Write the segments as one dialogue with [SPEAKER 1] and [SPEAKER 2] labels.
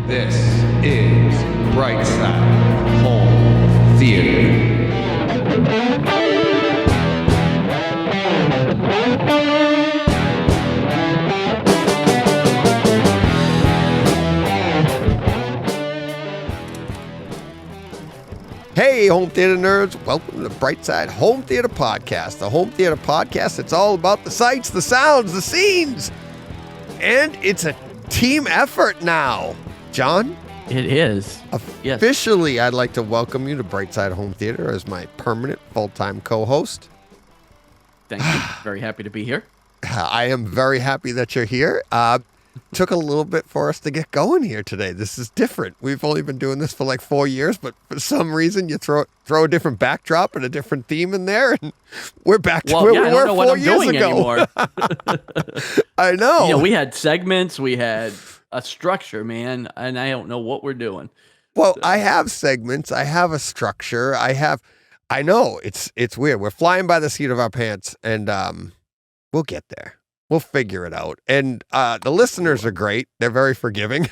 [SPEAKER 1] This is Brightside Home Theater.
[SPEAKER 2] Hey, home theater nerds. Welcome to the Brightside Home Theater Podcast. The home theater podcast, it's all about the sights, the sounds, the scenes. And it's a team effort now. John?
[SPEAKER 3] It is.
[SPEAKER 2] Officially, I'd like to welcome you to Brightside Home Theater as my permanent full-time co-host.
[SPEAKER 3] Thank you. Very happy to be here.
[SPEAKER 2] I am very happy that you're here. Took a little bit for us to get going here today. This is different. We've only been doing this for like 4 years, but for some reason you throw a different backdrop and a different theme in there, and we're back to where we were 4 years ago.
[SPEAKER 3] Anymore.
[SPEAKER 2] I know.
[SPEAKER 3] You know, we had segments, we had a structure, man, and I don't know what we're doing.
[SPEAKER 2] Well, I have segments. I have a structure. I know it's weird. We're flying by the seat of our pants, and we'll get there. We'll figure it out. And the listeners are great. They're very forgiving,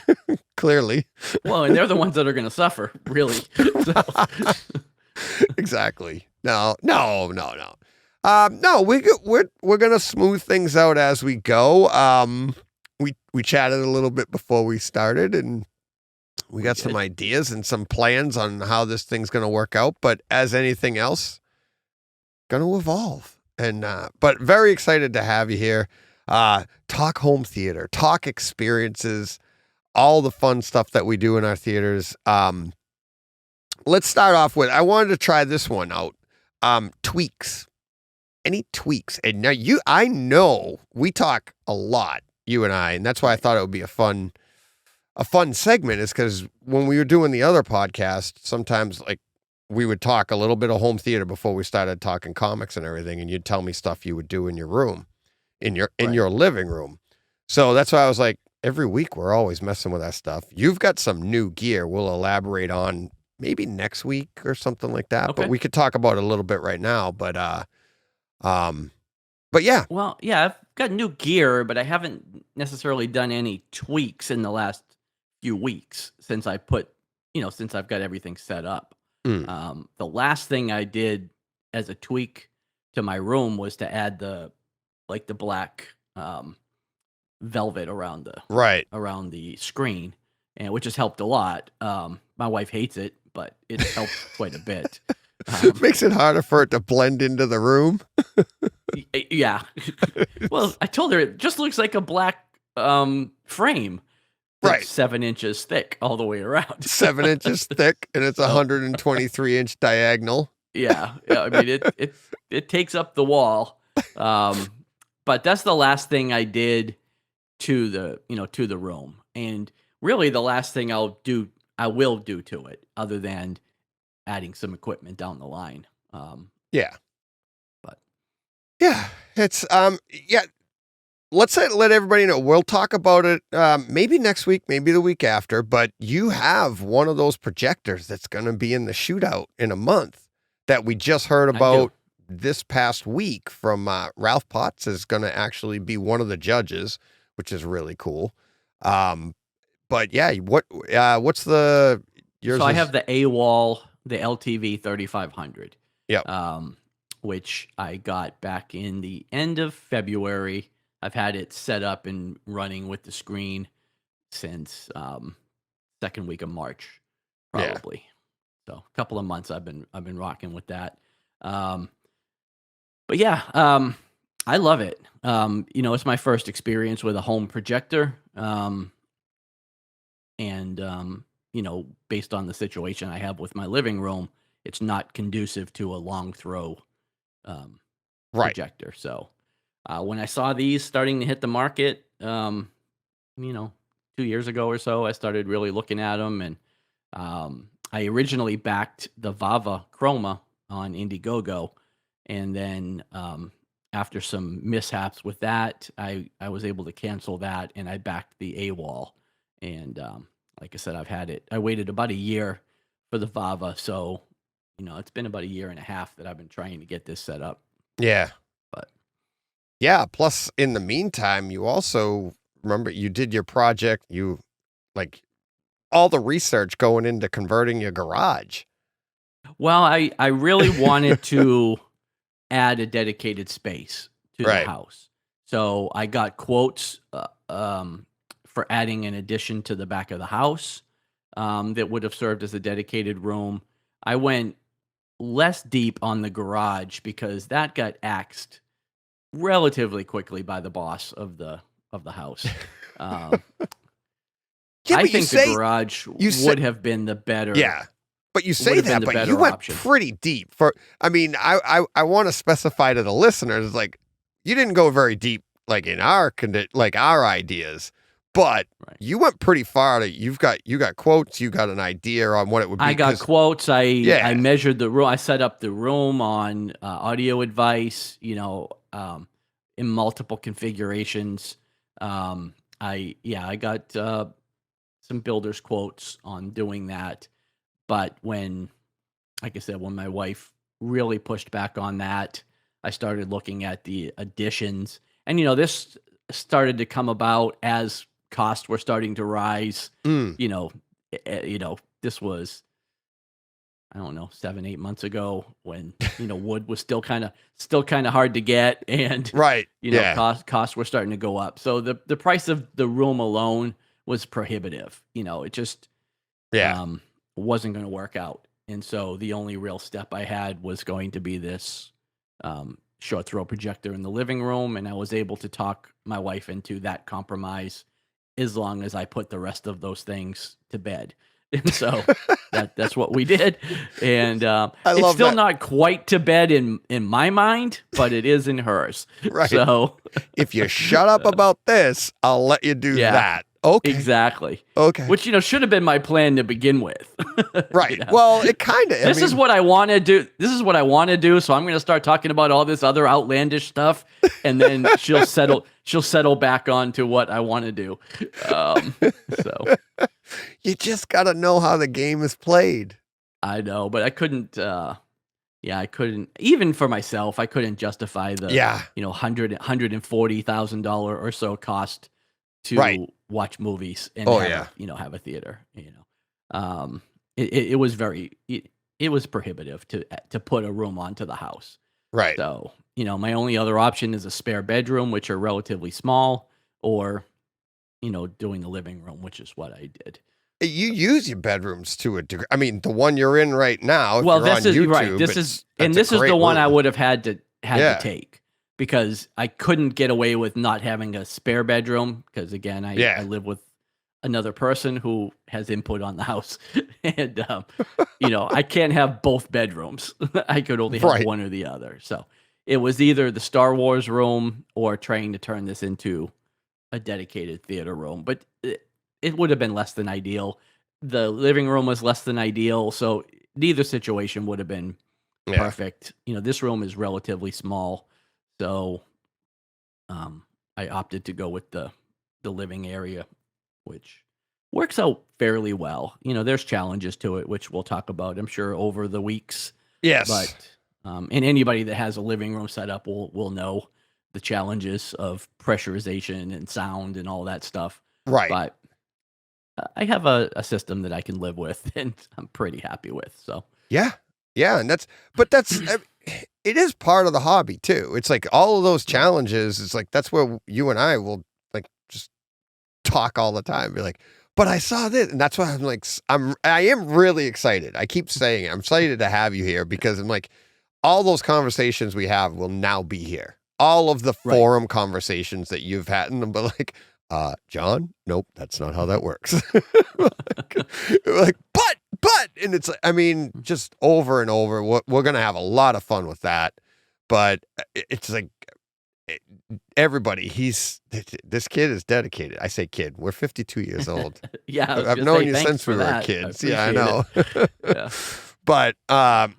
[SPEAKER 2] clearly.
[SPEAKER 3] Well, and they're the ones that are going to suffer, really.
[SPEAKER 2] Exactly. No. No, we're going to smooth things out as we go. We chatted a little bit before we started, and we got some ideas and some plans on how this thing's going to work out. But as anything else, going to evolve. And but very excited to have you here. Talk home theater, talk experiences, all the fun stuff that we do in our theaters. Let's start off with, I wanted to try this one out. Tweaks. Any tweaks? And now I know we talk a lot, you and I, and that's why I thought it would be a fun segment, is because when we were doing the other podcast, sometimes like we would talk a little bit of home theater before we started talking comics and everything, and you'd tell me stuff you would do in your room. In your living room. So that's why I was like, every week we're always messing with that stuff. You've got some new gear we'll elaborate on maybe next week or something like that.
[SPEAKER 3] Okay.
[SPEAKER 2] But we could talk about it a little bit right now. But yeah.
[SPEAKER 3] Well, yeah, I've got new gear, but I haven't necessarily done any tweaks in the last few weeks since I've got everything set up. The last thing I did as a tweak to my room was to add the black velvet around the screen, and which has helped a lot. My wife hates it, but it's helped quite a bit.
[SPEAKER 2] It makes it harder for it to blend into the room.
[SPEAKER 3] Yeah. Well, I told her it just looks like a black frame.
[SPEAKER 2] Right.
[SPEAKER 3] 7 inches thick all the way around.
[SPEAKER 2] 7 inches thick, and it's 123-inch diagonal.
[SPEAKER 3] Yeah. I mean, it takes up the wall. But that's the last thing I did to the room. And really the last thing I will do to it, other than adding some equipment down the line.
[SPEAKER 2] Yeah.
[SPEAKER 3] But
[SPEAKER 2] yeah, it's let everybody know. We'll talk about it maybe next week, maybe the week after, but you have one of those projectors that's going to be in the shootout in a month that we just heard about this past week from Ralph Potts is going to actually be one of the judges, which is really cool. But yeah, what's the yours?
[SPEAKER 3] So I have the A-Wall, the LTV 3500.
[SPEAKER 2] Yeah.
[SPEAKER 3] Which I got back in the end of February. I've had it set up and running with the screen since second week of March, probably. Yeah. So a couple of months I've been rocking with that. But yeah, I love it. It's my first experience with a home projector. And based on the situation I have with my living room, it's not conducive to a long throw projector. So when I saw these starting to hit the market, 2 years ago or so, I started really looking at them. And I originally backed the Vava Chroma on Indiegogo. And then after some mishaps with that, I was able to cancel that, and I backed the A-Wall. And like I said, I waited about a year for the Vava. So, it's been about a year and a half that I've been trying to get this set up.
[SPEAKER 2] Yeah.
[SPEAKER 3] But
[SPEAKER 2] yeah, plus in the meantime, you also remember you did your project, you like all the research going into converting your garage?
[SPEAKER 3] Well, I really wanted to add a dedicated space to the
[SPEAKER 2] Right.
[SPEAKER 3] house. So I got quotes for adding an addition to the back of the house that would have served as a dedicated room. I went less deep on the garage because that got axed relatively quickly by the boss of the house. Um,
[SPEAKER 2] Yeah,
[SPEAKER 3] I
[SPEAKER 2] but
[SPEAKER 3] think the garage would have been the better.
[SPEAKER 2] Yeah. But you say
[SPEAKER 3] Would've been
[SPEAKER 2] that,
[SPEAKER 3] the
[SPEAKER 2] but
[SPEAKER 3] better
[SPEAKER 2] you went
[SPEAKER 3] option.
[SPEAKER 2] pretty deep for. I mean, I want to specify to the listeners, like, you didn't go very deep, like in our our ideas, but
[SPEAKER 3] Right.
[SPEAKER 2] you went pretty far. You got quotes, you got an idea on what it would be.
[SPEAKER 3] I got
[SPEAKER 2] 'cause-
[SPEAKER 3] quotes. I
[SPEAKER 2] Yeah.
[SPEAKER 3] measured the room. I set up the room on audio advice. In multiple configurations. I got some builders quotes on doing that. But like I said, when my wife really pushed back on that, I started looking at the additions. And this started to come about as costs were starting to rise.
[SPEAKER 2] Mm,
[SPEAKER 3] This was, I don't know, 7-8 months ago when wood was still kind of hard to get, and
[SPEAKER 2] right. Yeah.
[SPEAKER 3] costs were starting to go up. So the price of the room alone was prohibitive. It just
[SPEAKER 2] Yeah.
[SPEAKER 3] wasn't going to work out. And so the only real step I had was going to be this short throw projector in the living room, and I was able to talk my wife into that compromise as long as I put the rest of those things to bed. And so that's what we did. And it's
[SPEAKER 2] love
[SPEAKER 3] still
[SPEAKER 2] that.
[SPEAKER 3] not quite to bed in my mind, but it is in hers.
[SPEAKER 2] Right.
[SPEAKER 3] So
[SPEAKER 2] If you shut up about this, I'll let you do
[SPEAKER 3] Yeah.
[SPEAKER 2] that. Okay.
[SPEAKER 3] exactly.
[SPEAKER 2] Okay.
[SPEAKER 3] Which should have been my plan to begin with.
[SPEAKER 2] Right.
[SPEAKER 3] Yeah.
[SPEAKER 2] Well, it kind of.
[SPEAKER 3] This is what I want to do. This is what I want to do. So I'm going to start talking about all this other outlandish stuff, and then she'll settle back on to what I want to do. So
[SPEAKER 2] You just got to know how the game is played.
[SPEAKER 3] I know, but I couldn't. I couldn't, even for myself. I couldn't justify the $140,000 or so cost to
[SPEAKER 2] Right.
[SPEAKER 3] watch movies and
[SPEAKER 2] Oh,
[SPEAKER 3] have a theater. It was it was prohibitive to put a room onto the house.
[SPEAKER 2] Right.
[SPEAKER 3] So, my only other option is a spare bedroom, which are relatively small, or, doing the living room, which is what I did.
[SPEAKER 2] You use your bedrooms to a degree. I mean, the one you're in right now. If
[SPEAKER 3] Well,
[SPEAKER 2] you're
[SPEAKER 3] this
[SPEAKER 2] on
[SPEAKER 3] is
[SPEAKER 2] YouTube,
[SPEAKER 3] right. This is the one I would have had to take, because I couldn't get away with not having a spare bedroom, because again, I live with another person who has input on the house, and I can't have both bedrooms. I could only have
[SPEAKER 2] Right.
[SPEAKER 3] one or the other. So it was either the Star Wars room or trying to turn this into a dedicated theater room. But it would have been less than ideal. The living room was less than ideal, so neither situation would have been perfect. This room is relatively small, so I opted to go with the living area, which works out fairly well. There's challenges to it, which we'll talk about, I'm sure, over the weeks.
[SPEAKER 2] Yes.
[SPEAKER 3] But and anybody that has a living room set up will know the challenges of pressurization and sound and all that stuff.
[SPEAKER 2] Right.
[SPEAKER 3] But I have a system that I can live with, and I'm pretty happy with. So
[SPEAKER 2] Yeah. And that's it is part of the hobby too. It's like all of those challenges. It's like, that's where you and I will like just talk all the time. Be like, but I saw this, and that's why I'm like, I am really excited. I keep saying it. I'm excited to have you here, because I'm like, all those conversations we have will now be here. All of the forum conversations that you've had, and but like, John, nope, that's not how that works. like, but, and it's like, I mean, just over and over, we're going to have a lot of fun with that. But it's like, everybody, this kid is dedicated. I say kid, we're 52 years old.
[SPEAKER 3] Yeah,
[SPEAKER 2] I've known you since we were kids. I know.
[SPEAKER 3] Yeah.
[SPEAKER 2] But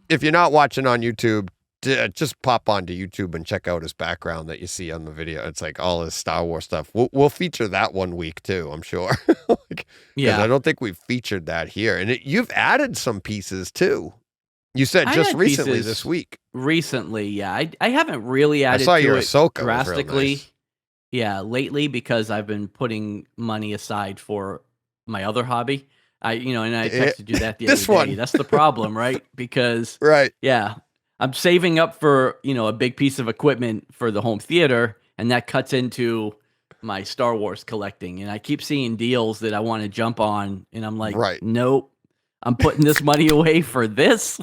[SPEAKER 2] if you're not watching on YouTube, just pop onto YouTube and check out his background that you see on the video. It's like all his Star Wars stuff. We'll feature that one week too, I'm sure. I don't think we've featured that here. And you've added some pieces too. You said just recently this week.
[SPEAKER 3] Recently, yeah. I haven't really added
[SPEAKER 2] I saw
[SPEAKER 3] to
[SPEAKER 2] your
[SPEAKER 3] it
[SPEAKER 2] Ahsoka
[SPEAKER 3] drastically.
[SPEAKER 2] was real nice.
[SPEAKER 3] Yeah, lately, because I've been putting money aside for my other hobby. And I
[SPEAKER 2] Yeah.
[SPEAKER 3] texted you that the
[SPEAKER 2] This
[SPEAKER 3] other
[SPEAKER 2] one.
[SPEAKER 3] day. That's the problem, right? Because
[SPEAKER 2] Right.
[SPEAKER 3] yeah, I'm saving up for, a big piece of equipment for the home theater, and that cuts into my Star Wars collecting. And I keep seeing deals that I want to jump on, and I'm like,
[SPEAKER 2] Right.
[SPEAKER 3] nope, I'm putting this money away for this,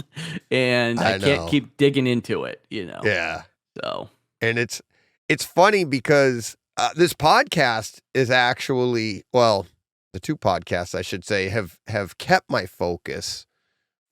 [SPEAKER 3] and I
[SPEAKER 2] I
[SPEAKER 3] can't
[SPEAKER 2] know.
[SPEAKER 3] keep digging into it,
[SPEAKER 2] Yeah.
[SPEAKER 3] So,
[SPEAKER 2] And it's funny because this podcast is actually, well, the two podcasts I should say have kept my focus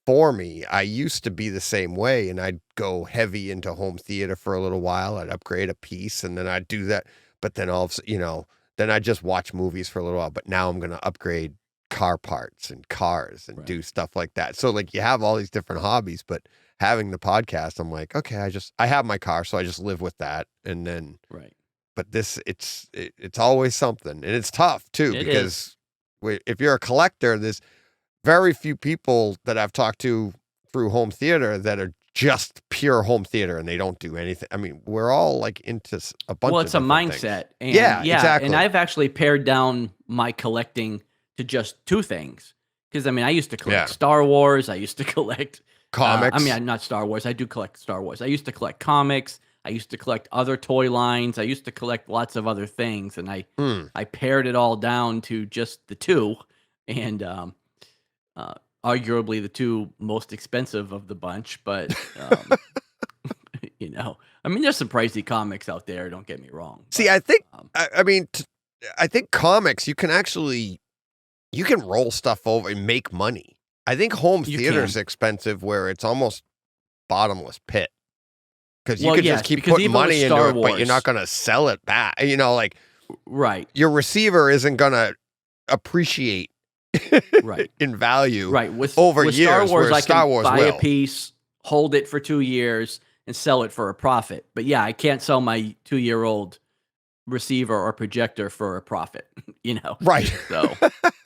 [SPEAKER 2] for me. I used to be the same way, and I'd go heavy into home theater for a little while. I'd upgrade a piece, and then I'd do that. But then all of a sudden, then I'd just watch movies for a little while. But now I'm going to upgrade car parts and cars and do stuff like that. So like you have all these different hobbies, but having the podcast, I'm like, okay, I have my car, so I just live with that. And then, but this, it's always something, and it's tough too, because if you're a collector, there's very few people that I've talked to through home theater that are just pure home theater and they don't do anything. I mean, we're all like into a bunch
[SPEAKER 3] well,
[SPEAKER 2] of
[SPEAKER 3] it's a
[SPEAKER 2] different
[SPEAKER 3] mindset.
[SPEAKER 2] things.
[SPEAKER 3] And
[SPEAKER 2] Yeah, exactly.
[SPEAKER 3] And I've actually pared down my collecting to just two things. Because I used to collect Star Wars. I used to collect
[SPEAKER 2] comics.
[SPEAKER 3] Not Star Wars. I do collect Star Wars. I used to collect comics. I used to collect other toy lines. I used to collect lots of other things, and I pared it all down to just the two, and arguably the two most expensive of the bunch. But there's some pricey comics out there. Don't get me wrong. But,
[SPEAKER 2] See, I think I think comics you can roll stuff over and make money. I think home theater is expensive, where it's almost bottomless pit. Because you could just keep putting money into it, but you're not going to sell it back.
[SPEAKER 3] Right.
[SPEAKER 2] Your receiver isn't going to appreciate in value over years.
[SPEAKER 3] Star Wars, I
[SPEAKER 2] Star
[SPEAKER 3] can
[SPEAKER 2] Wars
[SPEAKER 3] buy
[SPEAKER 2] will.
[SPEAKER 3] a piece, hold it for 2 years, and sell it for a profit. But yeah, I can't sell my 2-year-old receiver or projector for a profit.
[SPEAKER 2] Right.
[SPEAKER 3] So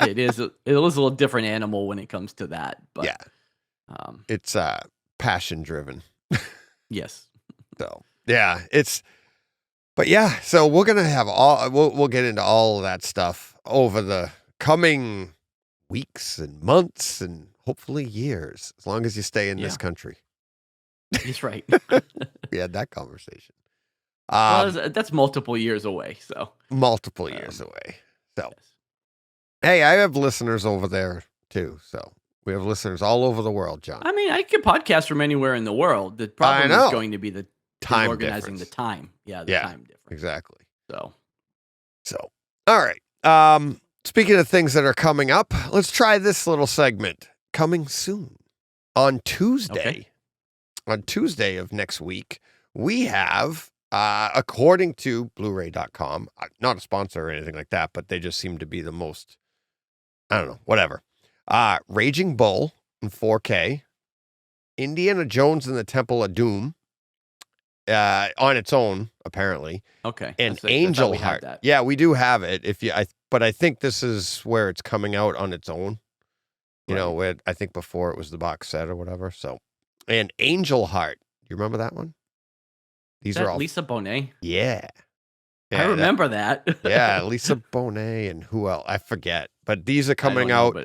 [SPEAKER 3] it is a little different animal when it comes to that. But
[SPEAKER 2] yeah, it's passion driven.
[SPEAKER 3] Yes.
[SPEAKER 2] So yeah, so we're gonna have we'll get into all of that stuff over the coming weeks and months and hopefully years, as long as you stay in this country.
[SPEAKER 3] That's right.
[SPEAKER 2] We had that conversation.
[SPEAKER 3] That's multiple years away. So
[SPEAKER 2] multiple years away. So hey, I have listeners over there too. So we have listeners all over the world, John.
[SPEAKER 3] I could podcast from anywhere in the world. The problem is going to be the
[SPEAKER 2] time
[SPEAKER 3] organizing
[SPEAKER 2] difference.
[SPEAKER 3] The time. Yeah, the time difference.
[SPEAKER 2] Exactly.
[SPEAKER 3] So
[SPEAKER 2] all right. Speaking of things that are coming up, let's try this little segment. Coming soon on Tuesday.
[SPEAKER 3] Okay.
[SPEAKER 2] On Tuesday of next week, we have, according to Blu-ray.com, not a sponsor or anything like that, but they just seem to be the most, I don't know, whatever. Raging Bull in 4K, Indiana Jones and the Temple of Doom, on its own, apparently.
[SPEAKER 3] Okay.
[SPEAKER 2] And Angel Heart. Yeah, we do have it. But I think this is where it's coming out on its own. I think before it was the box set or whatever. So, and Angel Heart. You remember that one? These are all
[SPEAKER 3] Lisa Bonet.
[SPEAKER 2] Yeah.
[SPEAKER 3] I remember that.
[SPEAKER 2] Yeah, Lisa Bonet and who else? I forget. But these are coming out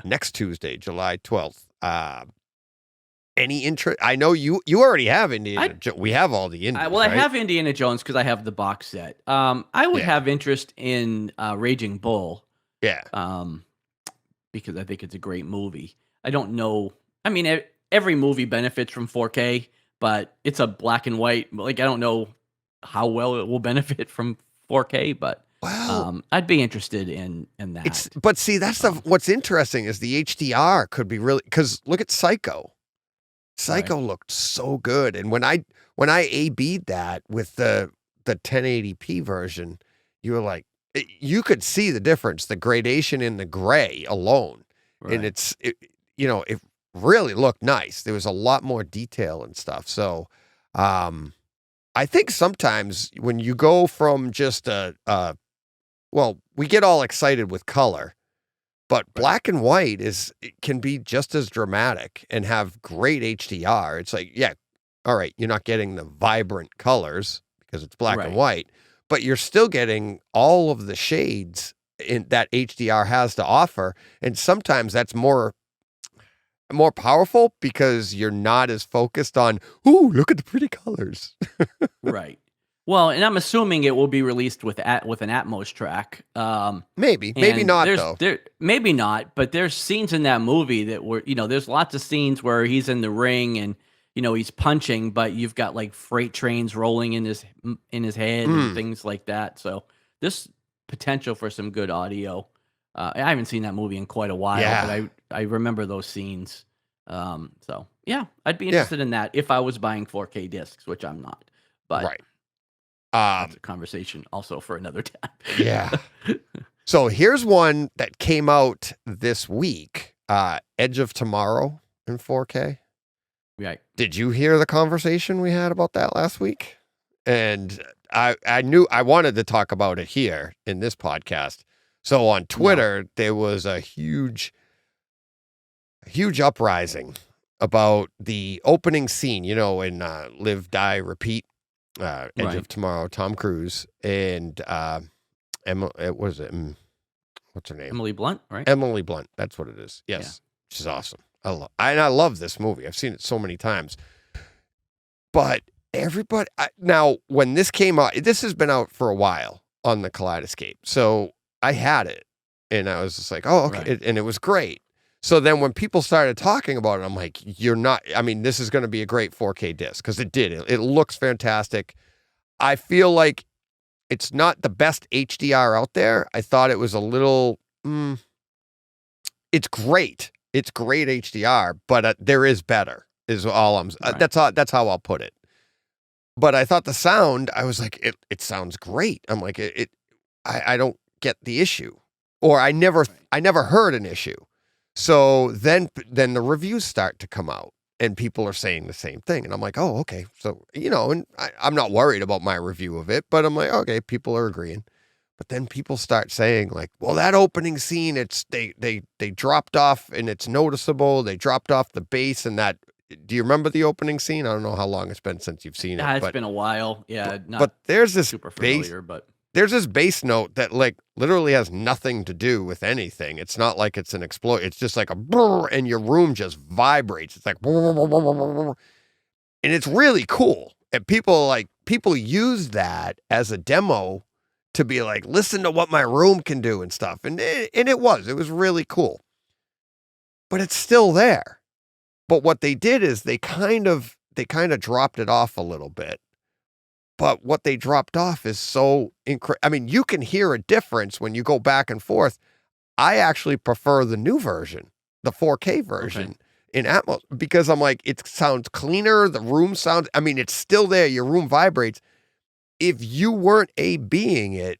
[SPEAKER 2] next Tuesday, July 12th. Any interest? I know you already have Indiana Jones. We have all the Indians,
[SPEAKER 3] I have Indiana Jones because I have the box set. I would have interest in Raging Bull.
[SPEAKER 2] Yeah.
[SPEAKER 3] Because I think it's a great movie. I don't know. Every movie benefits from 4K, but it's a black and white. Like, I don't know how well it will benefit from 4K, but I'd be interested in that.
[SPEAKER 2] But see, that's what's interesting is the HDR could be really, because look at Psycho. Psycho looked so good, and when I A/B'd that with the 1080p version, you were like, you could see the difference, the gradation in the gray alone, and it really looked nice. There was a lot more detail and stuff. So, I think sometimes when you go from just we get all excited with color. But black and white can be just as dramatic and have great HDR. It's like, all right, you're not getting the vibrant colors because it's black and white, but you're still getting all of the shades that HDR has to offer, and sometimes that's more powerful because you're not as focused on, ooh, look at the pretty colors.
[SPEAKER 3] Right. Well, and I'm assuming it will be released with an Atmos track.
[SPEAKER 2] Maybe
[SPEAKER 3] And
[SPEAKER 2] not though.
[SPEAKER 3] Maybe not, but there's scenes in that movie that were, there's lots of scenes where he's in the ring and he's punching, but you've got like freight trains rolling in his head and things like that. So there's potential for some good audio. I haven't seen that movie in quite a while, but I remember those scenes. So yeah, I'd be interested in that if I was buying 4K discs, which I'm not. But
[SPEAKER 2] Right.
[SPEAKER 3] that's a conversation also for another time.
[SPEAKER 2] Yeah. So here's one that came out this week, Edge of Tomorrow in 4K.
[SPEAKER 3] Right.
[SPEAKER 2] Did you hear the conversation we had about that last week? And I knew I wanted to talk about it here in this podcast. So on Twitter, there was a huge uprising about the opening scene, in Live, Die, Repeat, Edge of Tomorrow, Tom Cruise, and what's her name?
[SPEAKER 3] Emily Blunt, right?
[SPEAKER 2] Emily Blunt. That's what it is. Yes. She's awesome. I love this movie. I've seen it so many times. But everybody, now when this came out, this has been out for a while on the Kaleidoscape. So I had it and I was just like, oh, okay.
[SPEAKER 3] Right.
[SPEAKER 2] And it was great. So then when people started talking about it, I'm like, this is going to be a great 4K disc, because it did. It looks fantastic. I feel like it's not the best HDR out there. I thought it was a little, it's great. It's great HDR, but there is better is all I'm, that's how I'll put it. But I thought the sound, I was like, it sounds great. I'm like, I don't get the issue, or I never heard an issue. So then the reviews start to come out and people are saying the same thing. And I'm like, oh, okay. So, and I'm not worried about my review of it, but I'm like, okay, people are agreeing. But then people start saying like, well, that opening scene, they dropped off and it's noticeable. They dropped off the bass and that. Do you remember the opening scene? I don't know how long it's been since you've seen it.
[SPEAKER 3] It's been a while. Yeah.
[SPEAKER 2] But there's this
[SPEAKER 3] super familiar, but
[SPEAKER 2] there's this bass note that like literally has nothing to do with anything. It's not like it's an explosion. It's just like a brrr, and your room just vibrates. It's like, and it's really cool. And people use that as a demo to be like, listen to what my room can do and stuff. And it was really cool. But it's still there. But what they did is they kind of dropped it off a little bit. But what they dropped off is so incredible. I mean, you can hear a difference when you go back and forth. I actually prefer the new version, the 4K version in Atmos, because I'm like, it sounds cleaner. The room sounds, it's still there. Your room vibrates. If you weren't A/Bing it,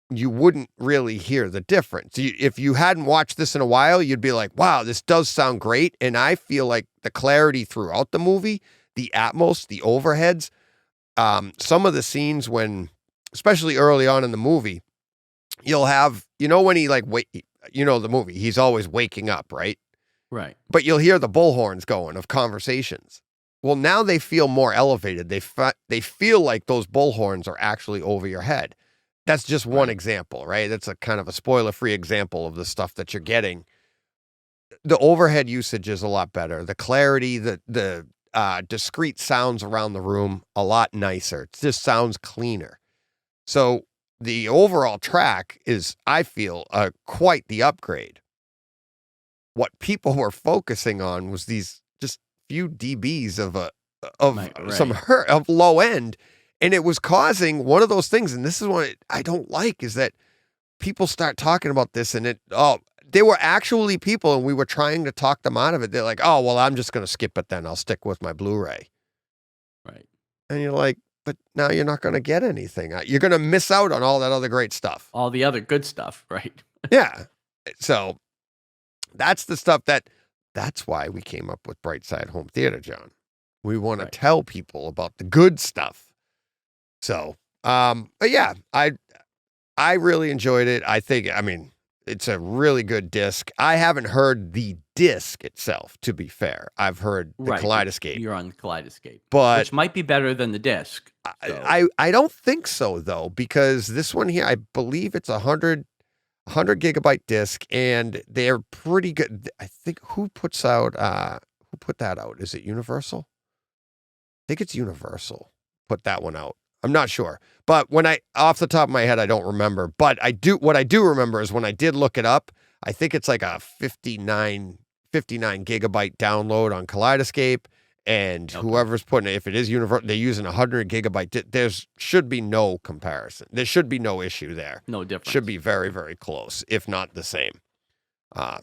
[SPEAKER 2] you wouldn't really hear the difference. If you hadn't watched this in a while, you'd be like, wow, this does sound great. And I feel like the clarity throughout the movie, the Atmos, the overheads, some of the scenes when, especially early on in the movie, you'll have, when he the movie, he's always waking up, right?
[SPEAKER 3] Right.
[SPEAKER 2] But you'll hear the bullhorns going of conversations. Well, now they feel more elevated. They feel like those bullhorns are actually over your head. That's just one example, right? That's a kind of a spoiler-free example of the stuff that you're getting. The overhead usage is a lot better. The clarity, the discrete sounds around the room, a lot nicer. It just sounds cleaner. So the overall track is, I feel, quite the upgrade. What people were focusing on was these just few dBs of low end, and it was causing one of those things. And this is what I don't like, is that people start talking about this, and they were actually people, and we were trying to talk them out of it. They're like, oh, well, I'm just going to skip it then. I'll stick with my Blu-ray.
[SPEAKER 3] Right.
[SPEAKER 2] And you're like, but now you're not going to get anything. You're going to miss out on all that other great stuff.
[SPEAKER 3] All the other good stuff, right?
[SPEAKER 2] Yeah. So that's the stuff that's why we came up with Brightside Home Theater, John. We want to tell people about the good stuff. So, but yeah, I really enjoyed it. I think, it's a really good disc. I haven't heard the disc itself, to be fair. I've heard the Kaleidoscape.
[SPEAKER 3] You're on the Kaleidoscape,
[SPEAKER 2] which
[SPEAKER 3] might be better than the disc. So.
[SPEAKER 2] I don't think so, though, because this one here, I believe it's 100 100 gigabyte disc, and they're pretty good. I think who put that out? Is it Universal? I think it's Universal put that one out. I'm not sure. But off the top of my head, I don't remember. But what I do remember is when I did look it up, I think it's like a 59 gigabyte download on Kaleidoscape. And whoever's putting it, if it is Universal, they're using 100 gigabyte. There should be no comparison. There should be no issue there.
[SPEAKER 3] No difference.
[SPEAKER 2] Should be very, very close, if not the same. I've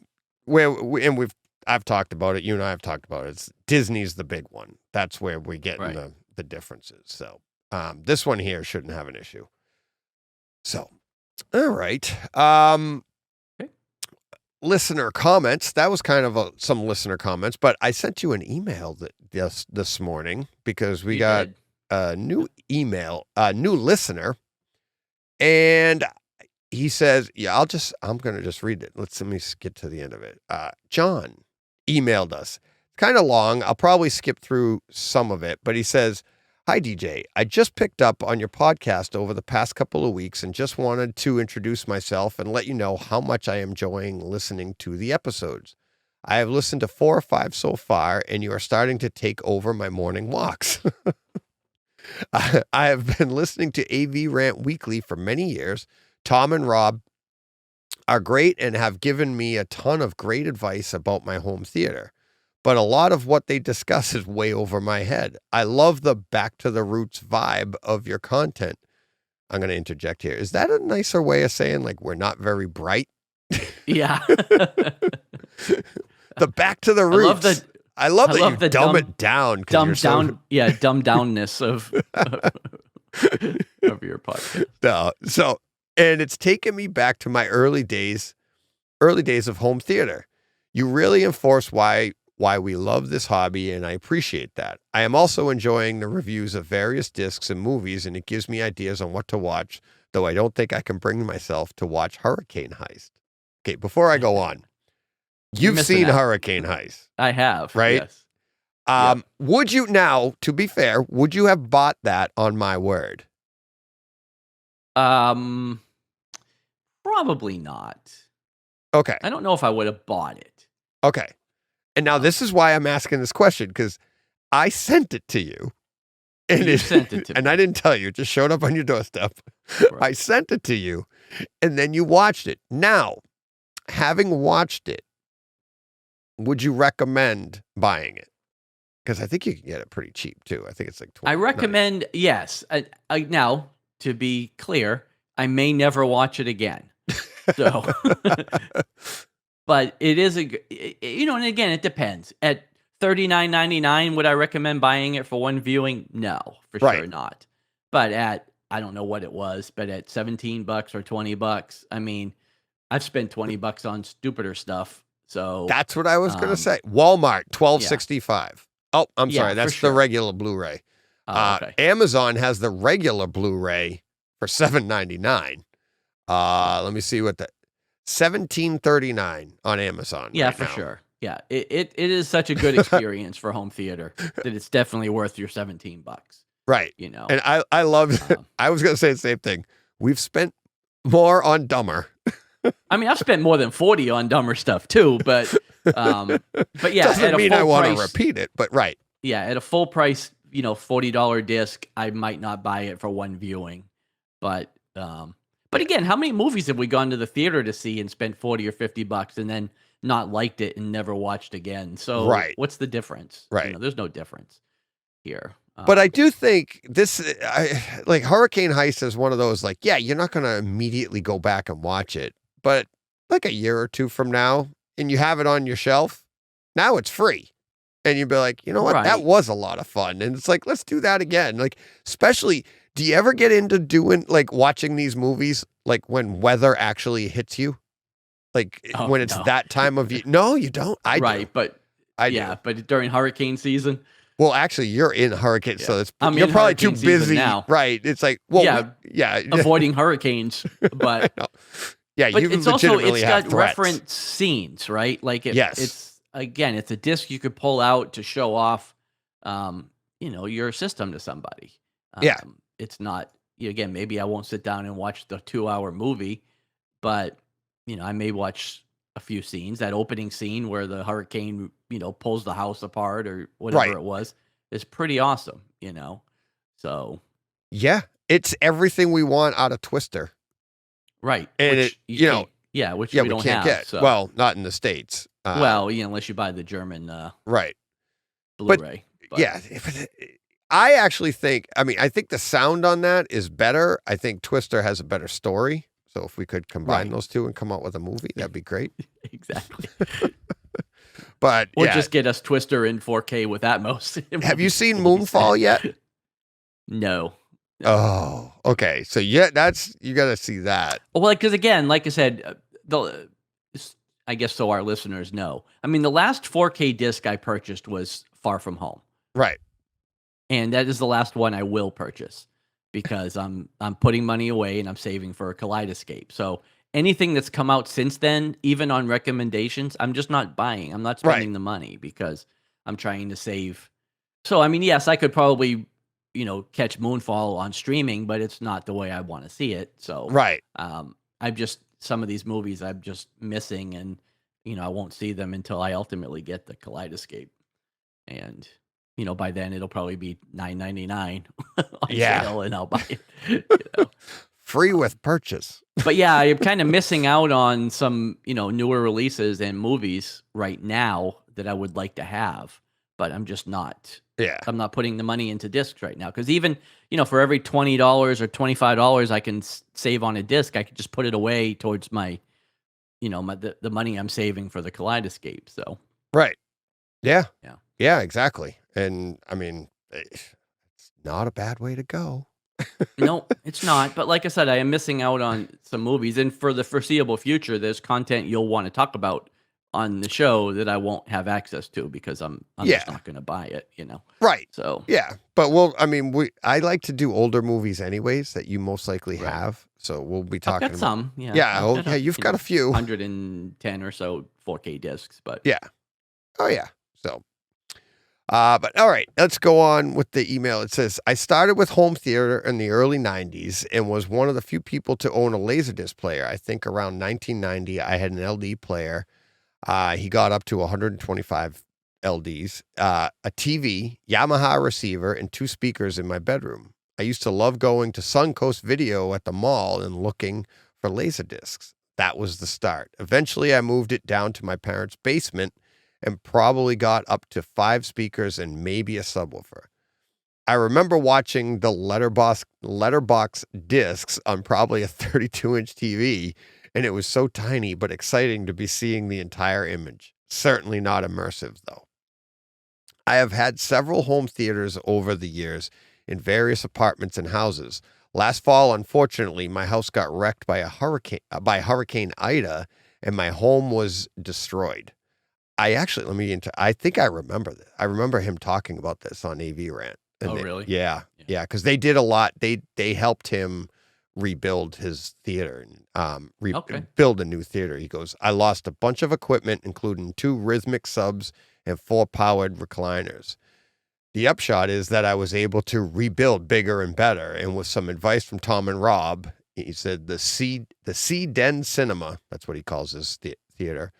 [SPEAKER 2] talked about it. You and I have talked about it. Disney's the big one. That's where we get the differences. So this one here shouldn't have an issue. So, all right. Listener comments. That was kind of some listener comments, but I sent you an email this morning because we got a new listener, and he says, I'm going to just read it. Let me get to the end of it. John emailed us. It's kind of long. I'll probably skip through some of it, but he says, "Hi, DJ. I just picked up on your podcast over the past couple of weeks and just wanted to introduce myself and let you know how much I am enjoying listening to the episodes. I have listened to 4 or 5 so far, and you are starting to take over my morning walks. I have been listening to AV Rant Weekly for many years. Tom and Rob are great and have given me a ton of great advice about my home theater. But a lot of what they discuss is way over my head. I love the back to the roots vibe of your content." I'm going to interject here. Is that a nicer way of saying like we're not very bright?
[SPEAKER 3] Yeah.
[SPEAKER 2] The back to the roots. I love that you dumb it down.
[SPEAKER 3] Dumb downness of your podcast.
[SPEAKER 2] No. So, and it's taken me back to my early days of home theater. You really enforce why we love this hobby, and I appreciate that. I am also enjoying the reviews of various discs and movies, and it gives me ideas on what to watch, though I don't think I can bring myself to watch Hurricane Heist. Okay, before I go on, you've seen Hurricane Heist.
[SPEAKER 3] I have,
[SPEAKER 2] right?
[SPEAKER 3] Yes.
[SPEAKER 2] Would you now, to be fair, would you have bought that on my word?
[SPEAKER 3] Probably not.
[SPEAKER 2] Okay.
[SPEAKER 3] I don't know if I would have bought it.
[SPEAKER 2] Okay. And now this is why I'm asking this question, because I sent it to you. And
[SPEAKER 3] You sent it to
[SPEAKER 2] and
[SPEAKER 3] me.
[SPEAKER 2] I didn't tell you. It just showed up on your doorstep.
[SPEAKER 3] Right.
[SPEAKER 2] I sent it to you, and then you watched it. Now, having watched it, would you recommend buying it? Because I think you can get it pretty cheap, too. I think it's like $20.
[SPEAKER 3] I recommend, yes. Now, to be clear, I may never watch it again. So, but it is and again, it depends. At $39.99, would I recommend buying it for one viewing? No, for sure not. But at, I don't know what it was, but at $17 or $20, I mean, I've spent $20 on stupider stuff. So
[SPEAKER 2] that's what I was going to say. Walmart, $12.65. Oh, I'm sorry. That's the regular Blu-ray.
[SPEAKER 3] Okay.
[SPEAKER 2] Amazon has the regular Blu-ray for $7.99. Let me see what $17.39 on Amazon.
[SPEAKER 3] Yeah,
[SPEAKER 2] right
[SPEAKER 3] for
[SPEAKER 2] now.
[SPEAKER 3] sure. Yeah, it is such a good experience for home theater that it's definitely worth your $17.
[SPEAKER 2] Right. And I love. I was going to say the same thing. We've spent more on Dumber.
[SPEAKER 3] I mean, I've spent more than 40 on dumber stuff too, but yeah,
[SPEAKER 2] doesn't mean I want to repeat it, but right.
[SPEAKER 3] Yeah, at a full price, $40 disc, I might not buy it for one viewing, but again, how many movies have we gone to the theater to see and spent $40 or $50 and then not liked it and never watched again? So what's the difference?
[SPEAKER 2] Right.
[SPEAKER 3] There's no difference here.
[SPEAKER 2] But I do think like Hurricane Heist is one of those, like, yeah, you're not going to immediately go back and watch it, but like a year or two from now, and you have it on your shelf, now it's free. And you'd be like, you know what? That was a lot of fun. And it's like, let's do that again. Like, especially, do you ever get into watching these movies, like when weather actually hits you? Like when it's that time of year? No, you don't. I do.
[SPEAKER 3] But but during hurricane season.
[SPEAKER 2] Well, actually, you're in hurricane, so you're
[SPEAKER 3] in
[SPEAKER 2] probably too busy
[SPEAKER 3] now.
[SPEAKER 2] Right. It's like,
[SPEAKER 3] avoiding hurricanes, but
[SPEAKER 2] yeah,
[SPEAKER 3] but
[SPEAKER 2] you
[SPEAKER 3] it's
[SPEAKER 2] legitimately
[SPEAKER 3] got
[SPEAKER 2] have threats.
[SPEAKER 3] reference scenes, right? Like
[SPEAKER 2] yes.
[SPEAKER 3] It's a disc you could pull out to show off, your system to somebody. It's not, again, maybe I won't sit down and watch the 2-hour movie, but I may watch a few scenes. That opening scene where the hurricane, pulls the house apart or whatever
[SPEAKER 2] Right.
[SPEAKER 3] it was is pretty awesome, So,
[SPEAKER 2] Yeah. It's everything we want out of Twister.
[SPEAKER 3] right,
[SPEAKER 2] And
[SPEAKER 3] which you can't, which we
[SPEAKER 2] we
[SPEAKER 3] don't
[SPEAKER 2] can't
[SPEAKER 3] have.
[SPEAKER 2] get.
[SPEAKER 3] So,
[SPEAKER 2] Well, not in the States.
[SPEAKER 3] well, unless you buy the German
[SPEAKER 2] Right.
[SPEAKER 3] Blu-ray. But
[SPEAKER 2] Yeah. I actually think, I think the sound on that is better. I think Twister has a better story. So if we could combine
[SPEAKER 3] Right.
[SPEAKER 2] those two and come out with a movie, that'd be great.
[SPEAKER 3] exactly.
[SPEAKER 2] But
[SPEAKER 3] Or
[SPEAKER 2] yeah,
[SPEAKER 3] just get us Twister in 4K with Atmos.
[SPEAKER 2] have you seen Moonfall yet?
[SPEAKER 3] No.
[SPEAKER 2] Oh, okay. So yeah, you got to see that.
[SPEAKER 3] Well, because again, like I said, I guess so our listeners know. I mean, the last 4K disc I purchased was Far From Home,
[SPEAKER 2] Right.
[SPEAKER 3] and that is the last one I will purchase because I'm putting money away and I'm saving for a Kaleidoscape. So anything that's come out since then, even on recommendations, I'm just not buying. I'm not spending the money because I'm trying to save. So I mean, yes, I could probably catch Moonfall on streaming, but it's not the way I want to see it. So
[SPEAKER 2] Right.
[SPEAKER 3] I'm just some of these movies I'm just missing, and I won't see them until I ultimately get the Kaleidoscape, and by then it'll probably be $9.99 on sale, and I'll buy it.
[SPEAKER 2] Free with purchase.
[SPEAKER 3] But yeah, I'm kind of missing out on some newer releases and movies right now that I would like to have, but I'm just not.
[SPEAKER 2] Yeah.
[SPEAKER 3] I'm not putting the money into discs right now because even for every $20 or $25 I can save on a disc, I could just put it away towards my the money I'm saving for the Kaleidoscape. So
[SPEAKER 2] Right. Yeah.
[SPEAKER 3] Yeah.
[SPEAKER 2] Yeah, exactly. And I mean, it's not a bad way to go.
[SPEAKER 3] no, it's not. But like I said, I am missing out on some movies, and for the foreseeable future, there's content you'll want to talk about on the show that I won't have access to because I'm just not going to buy it.
[SPEAKER 2] Right.
[SPEAKER 3] So
[SPEAKER 2] Yeah. But I like to do older movies anyways that you most likely have. So we'll be
[SPEAKER 3] I've
[SPEAKER 2] talking
[SPEAKER 3] got
[SPEAKER 2] about
[SPEAKER 3] some. Yeah.
[SPEAKER 2] Yeah.
[SPEAKER 3] I've got
[SPEAKER 2] You've got a few.
[SPEAKER 3] 110 or so 4K discs, but
[SPEAKER 2] Yeah. Oh yeah. So but all right, let's go on with the email. It says, I started with home theater in the early 90s and was one of the few people to own a Laserdisc player. I think around 1990, I had an LD player. He got up to 125 LDs, a TV, Yamaha receiver, and 2 speakers in my bedroom. I used to love going to Suncoast Video at the mall and looking for Laserdiscs. That was the start. Eventually, I moved it down to my parents' basement and probably got up to 5 speakers and maybe a subwoofer. I remember watching the letterbox discs on probably a 32-inch TV, and it was so tiny but exciting to be seeing the entire image. Certainly not immersive, though. I have had several home theaters over the years in various apartments and houses. Last fall, unfortunately, my house got wrecked by Hurricane Ida, and my home was destroyed. I think I remember this. I remember him talking about this on AV Rant.
[SPEAKER 3] really?
[SPEAKER 2] Yeah. Because they did a lot. They helped him rebuild his theater and build a new theater. He goes, I lost a bunch of equipment, including 2 rhythmic subs and 4 powered recliners. The upshot is that I was able to rebuild bigger and better. And with some advice from Tom and Rob, he said the C Den Cinema, that's what he calls his theater,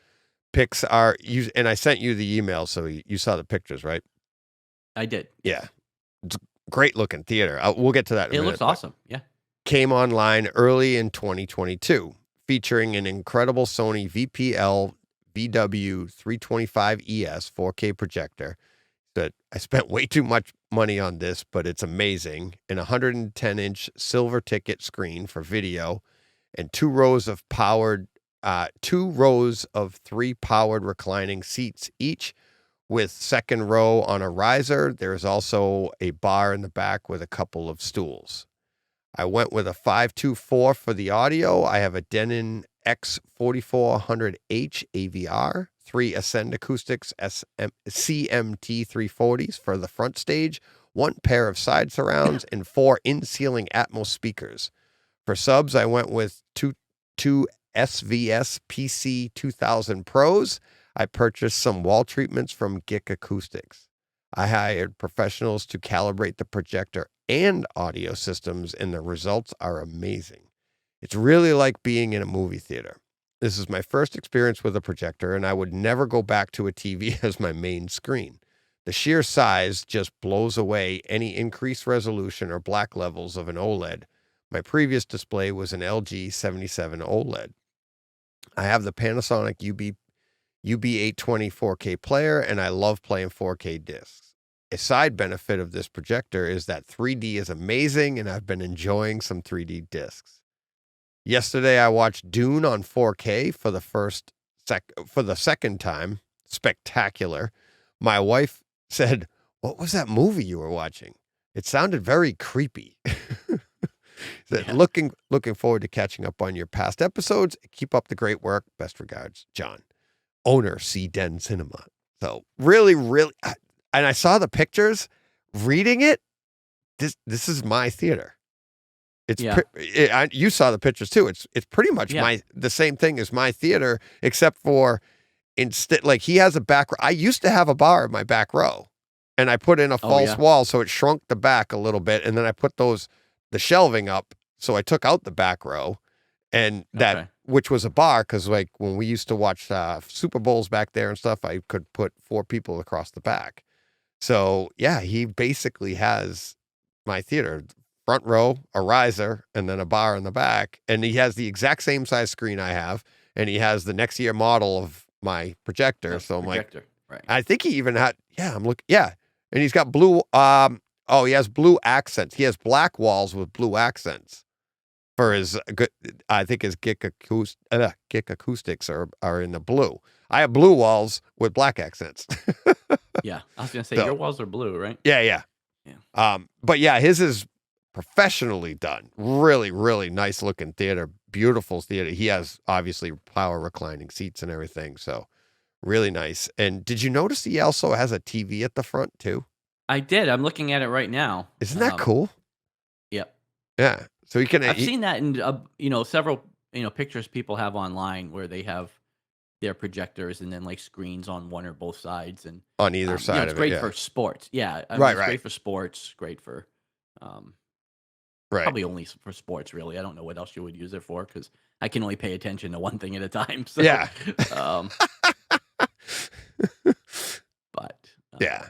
[SPEAKER 2] picks are used, and I sent you the email, so you saw the pictures, right?
[SPEAKER 3] I did.
[SPEAKER 2] Yeah. It's great looking theater. We'll get to that in a minute.
[SPEAKER 3] It looks awesome. Yeah.
[SPEAKER 2] Came online early in 2022, featuring an incredible Sony VPL VW325ES 4K projector that I spent way too much money on this, but it's amazing. An 110-inch silver ticket screen for video and 2 rows of 3 powered reclining seats each, with second row on a riser. There's also a bar in the back with a couple of stools. I went with a 524 for the audio. I have a Denon X4400H AVR, 3 Ascend Acoustics CMT 340s for the front stage, 1 pair of side surrounds, and 4 in-ceiling Atmos speakers. For subs, I went with two SVS PC 2000 Pros. I purchased some wall treatments from Gick Acoustics. I hired professionals to calibrate the projector and audio systems, and the results are amazing. It's really like being in a movie theater. This is my first experience with a projector, and I would never go back to a TV as my main screen. The sheer size just blows away any increased resolution or black levels of an OLED. My previous display was an LG 77 OLED. I have the Panasonic UB820 4K player, and I love playing 4K discs. A side benefit of this projector is that 3D is amazing, and I've been enjoying some 3D discs. Yesterday, I watched Dune on 4K for the second time. Spectacular. My wife said, "What was that movie you were watching? It sounded very creepy." Said,
[SPEAKER 3] Yeah.
[SPEAKER 2] looking forward to catching up on your past episodes. Keep up the great work. Best regards, John. Owner, C. Den Cinema. So really, and I saw the pictures. Reading it, this is my theater. It's
[SPEAKER 3] Yeah.
[SPEAKER 2] you saw the pictures too. It's pretty much
[SPEAKER 3] Yeah.
[SPEAKER 2] the same thing as my theater, except for instead, like he has a back. I used to have a bar in my back row, and I put in a false
[SPEAKER 3] yeah.
[SPEAKER 2] wall, so it shrunk the back a little bit, and then I put the shelving up, so I took out the back row, and that
[SPEAKER 3] Okay.
[SPEAKER 2] which was a bar, because like when we used to watch Super Bowls back there and stuff, I could put 4 people across the back. So yeah, he basically has my theater. Front row, a riser, and then a bar in the back. And he has the exact same size screen I have. And he has the next year model of my projector.
[SPEAKER 3] Yeah,
[SPEAKER 2] So I'm like,
[SPEAKER 3] projector. Right.
[SPEAKER 2] I think he even had, I'm looking, and he's got blue, he has blue accents. He has black walls with blue accents for his good, I think his Gick acoustics are in the blue. I have blue walls with black accents.
[SPEAKER 3] Yeah. I was gonna say
[SPEAKER 2] So-
[SPEAKER 3] your walls are blue, right?
[SPEAKER 2] Yeah.
[SPEAKER 3] Yeah.
[SPEAKER 2] But yeah, his is professionally done. Really, really nice looking theater. Beautiful theater. He has obviously power reclining seats and everything. So really nice. And did you notice he also has a TV at the front too?
[SPEAKER 3] I did. I'm looking at it right now.
[SPEAKER 2] Isn't that cool?
[SPEAKER 3] Yep.
[SPEAKER 2] Yeah. So he can.
[SPEAKER 3] I've seen that in several pictures people have online where they have their projectors and then like screens on one or both sides, and
[SPEAKER 2] on either side
[SPEAKER 3] it's
[SPEAKER 2] of
[SPEAKER 3] great
[SPEAKER 2] it. Yeah.
[SPEAKER 3] for sports. Yeah, I mean,
[SPEAKER 2] Right,
[SPEAKER 3] it's
[SPEAKER 2] right.
[SPEAKER 3] great for sports. Great for
[SPEAKER 2] Right.
[SPEAKER 3] probably only for sports. Really, I don't know what else you would use it for because I can only pay attention to one thing at a time. So,
[SPEAKER 2] Yeah.
[SPEAKER 3] But
[SPEAKER 2] Yeah.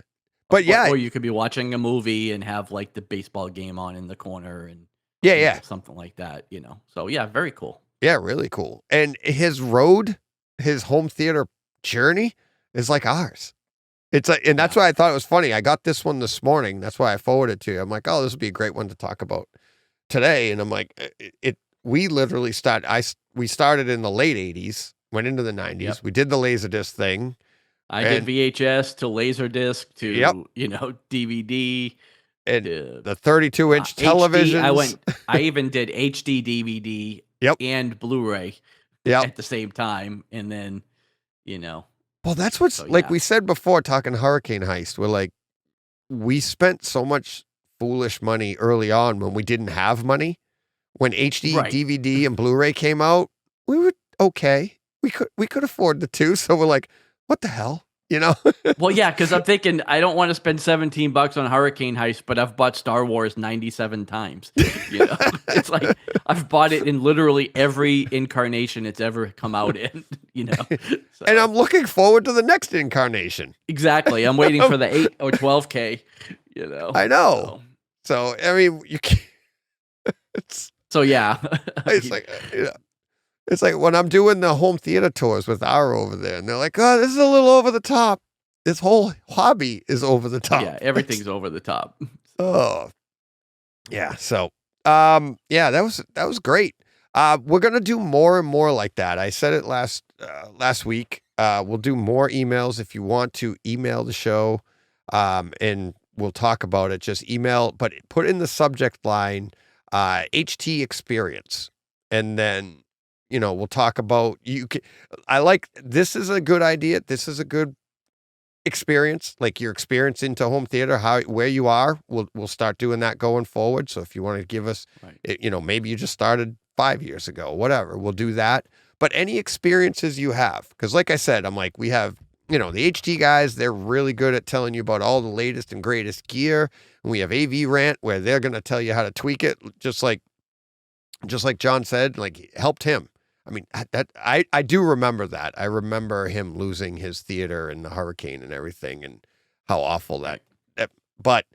[SPEAKER 2] But yeah.
[SPEAKER 3] or you could be watching a movie and have like the baseball game on in the corner and
[SPEAKER 2] Yeah.
[SPEAKER 3] something like that. So yeah, very cool.
[SPEAKER 2] Yeah. Really cool. And his home theater journey is like ours. It's like, and that's why I thought it was funny. I got this one this morning. That's why I forwarded it to you. I'm like, oh, this would be a great one to talk about today. And I'm like, we literally we started in the late 80s, went into the 90s.
[SPEAKER 3] Yep.
[SPEAKER 2] We did the Laserdisc thing.
[SPEAKER 3] I did VHS to Laserdisc to
[SPEAKER 2] Yep.
[SPEAKER 3] DVD
[SPEAKER 2] And
[SPEAKER 3] to
[SPEAKER 2] the 32-inch television.
[SPEAKER 3] I even did HD DVD
[SPEAKER 2] Yep.
[SPEAKER 3] and Blu-ray
[SPEAKER 2] Yep.
[SPEAKER 3] at the same time, and then
[SPEAKER 2] Well, that's what's
[SPEAKER 3] So,
[SPEAKER 2] like
[SPEAKER 3] yeah.
[SPEAKER 2] we said before, talking Hurricane Heist. We're like, we spent so much foolish money early on when we didn't have money. When HD,
[SPEAKER 3] Right.
[SPEAKER 2] DVD, and Blu-ray came out, we were okay. We could afford the two. So we're like, what the hell?
[SPEAKER 3] Well, yeah, because I'm thinking I don't want to spend $17 on Hurricane Heist, but I've bought Star Wars 97 times. It's like I've bought it in literally every incarnation it's ever come out in. So,
[SPEAKER 2] And I'm looking forward to the next incarnation.
[SPEAKER 3] exactly. I'm waiting for the 8 or 12K.
[SPEAKER 2] I know. So I mean, you can't.
[SPEAKER 3] So yeah,
[SPEAKER 2] It's like, it's like when I'm doing the home theater tours with Ara over there, and they're like, "Oh, this is a little over the top. This whole hobby is over the top."
[SPEAKER 3] yeah, everything's over the top.
[SPEAKER 2] Oh, yeah. So, that was great. We're gonna do more and more like that. I said it last week. We'll do more emails if you want to email the show, and we'll talk about it. Just email, but put in the subject line, HT experience, and then we'll talk about this is a good idea. This is a good experience, like your experience into home theater, where you are. We'll start doing that going forward. So if you want to give us,
[SPEAKER 3] Right.
[SPEAKER 2] maybe you just started 5 years ago, whatever, we'll do that. But any experiences you have, because like I said, I'm like, we have, the HT guys, they're really good at telling you about all the latest and greatest gear. And we have AV Rant where they're going to tell you how to tweak it. Just like John said, like helped him. I mean, I do remember that. I remember him losing his theater and the hurricane and everything, and how awful that. But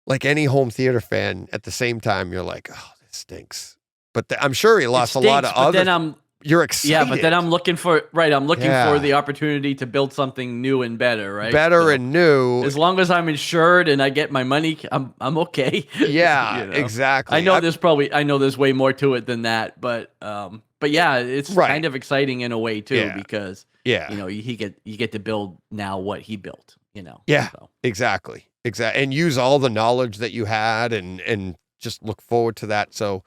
[SPEAKER 2] like any home theater fan, at the same time, you're like, oh, this stinks. But I'm sure he lost a lot of other. You're excited.
[SPEAKER 3] Yeah, but then I'm looking for the opportunity to build something new and better, right?
[SPEAKER 2] Better and new.
[SPEAKER 3] As long as I'm insured and I get my money, I'm okay.
[SPEAKER 2] Yeah, exactly.
[SPEAKER 3] I know there's way more to it than that, but yeah, it's kind of exciting in a way too, because you get to build now what he built,
[SPEAKER 2] Yeah, exactly. And use all the knowledge that you had and just look forward to that. So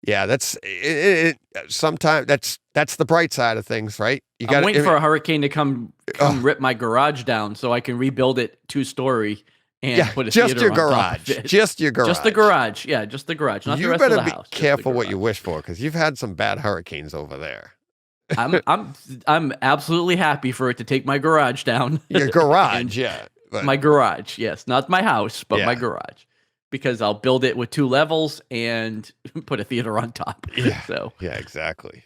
[SPEAKER 2] yeah, that's it. Sometimes that's the bright side of things, right?
[SPEAKER 3] I'm waiting for a hurricane to come rip my garage down so I can rebuild it 2-story and put a theater on top of it.
[SPEAKER 2] Just your garage.
[SPEAKER 3] Just the garage. Yeah, just the garage. Not the rest of the house. You better
[SPEAKER 2] be careful what you wish for, because you've had some bad hurricanes over there.
[SPEAKER 3] I'm absolutely happy for it to take my garage down.
[SPEAKER 2] Your garage,
[SPEAKER 3] my garage, yes, not my house, but my garage. Because I'll build it with 2 levels and put a theater on top.
[SPEAKER 2] Yeah.
[SPEAKER 3] So
[SPEAKER 2] exactly.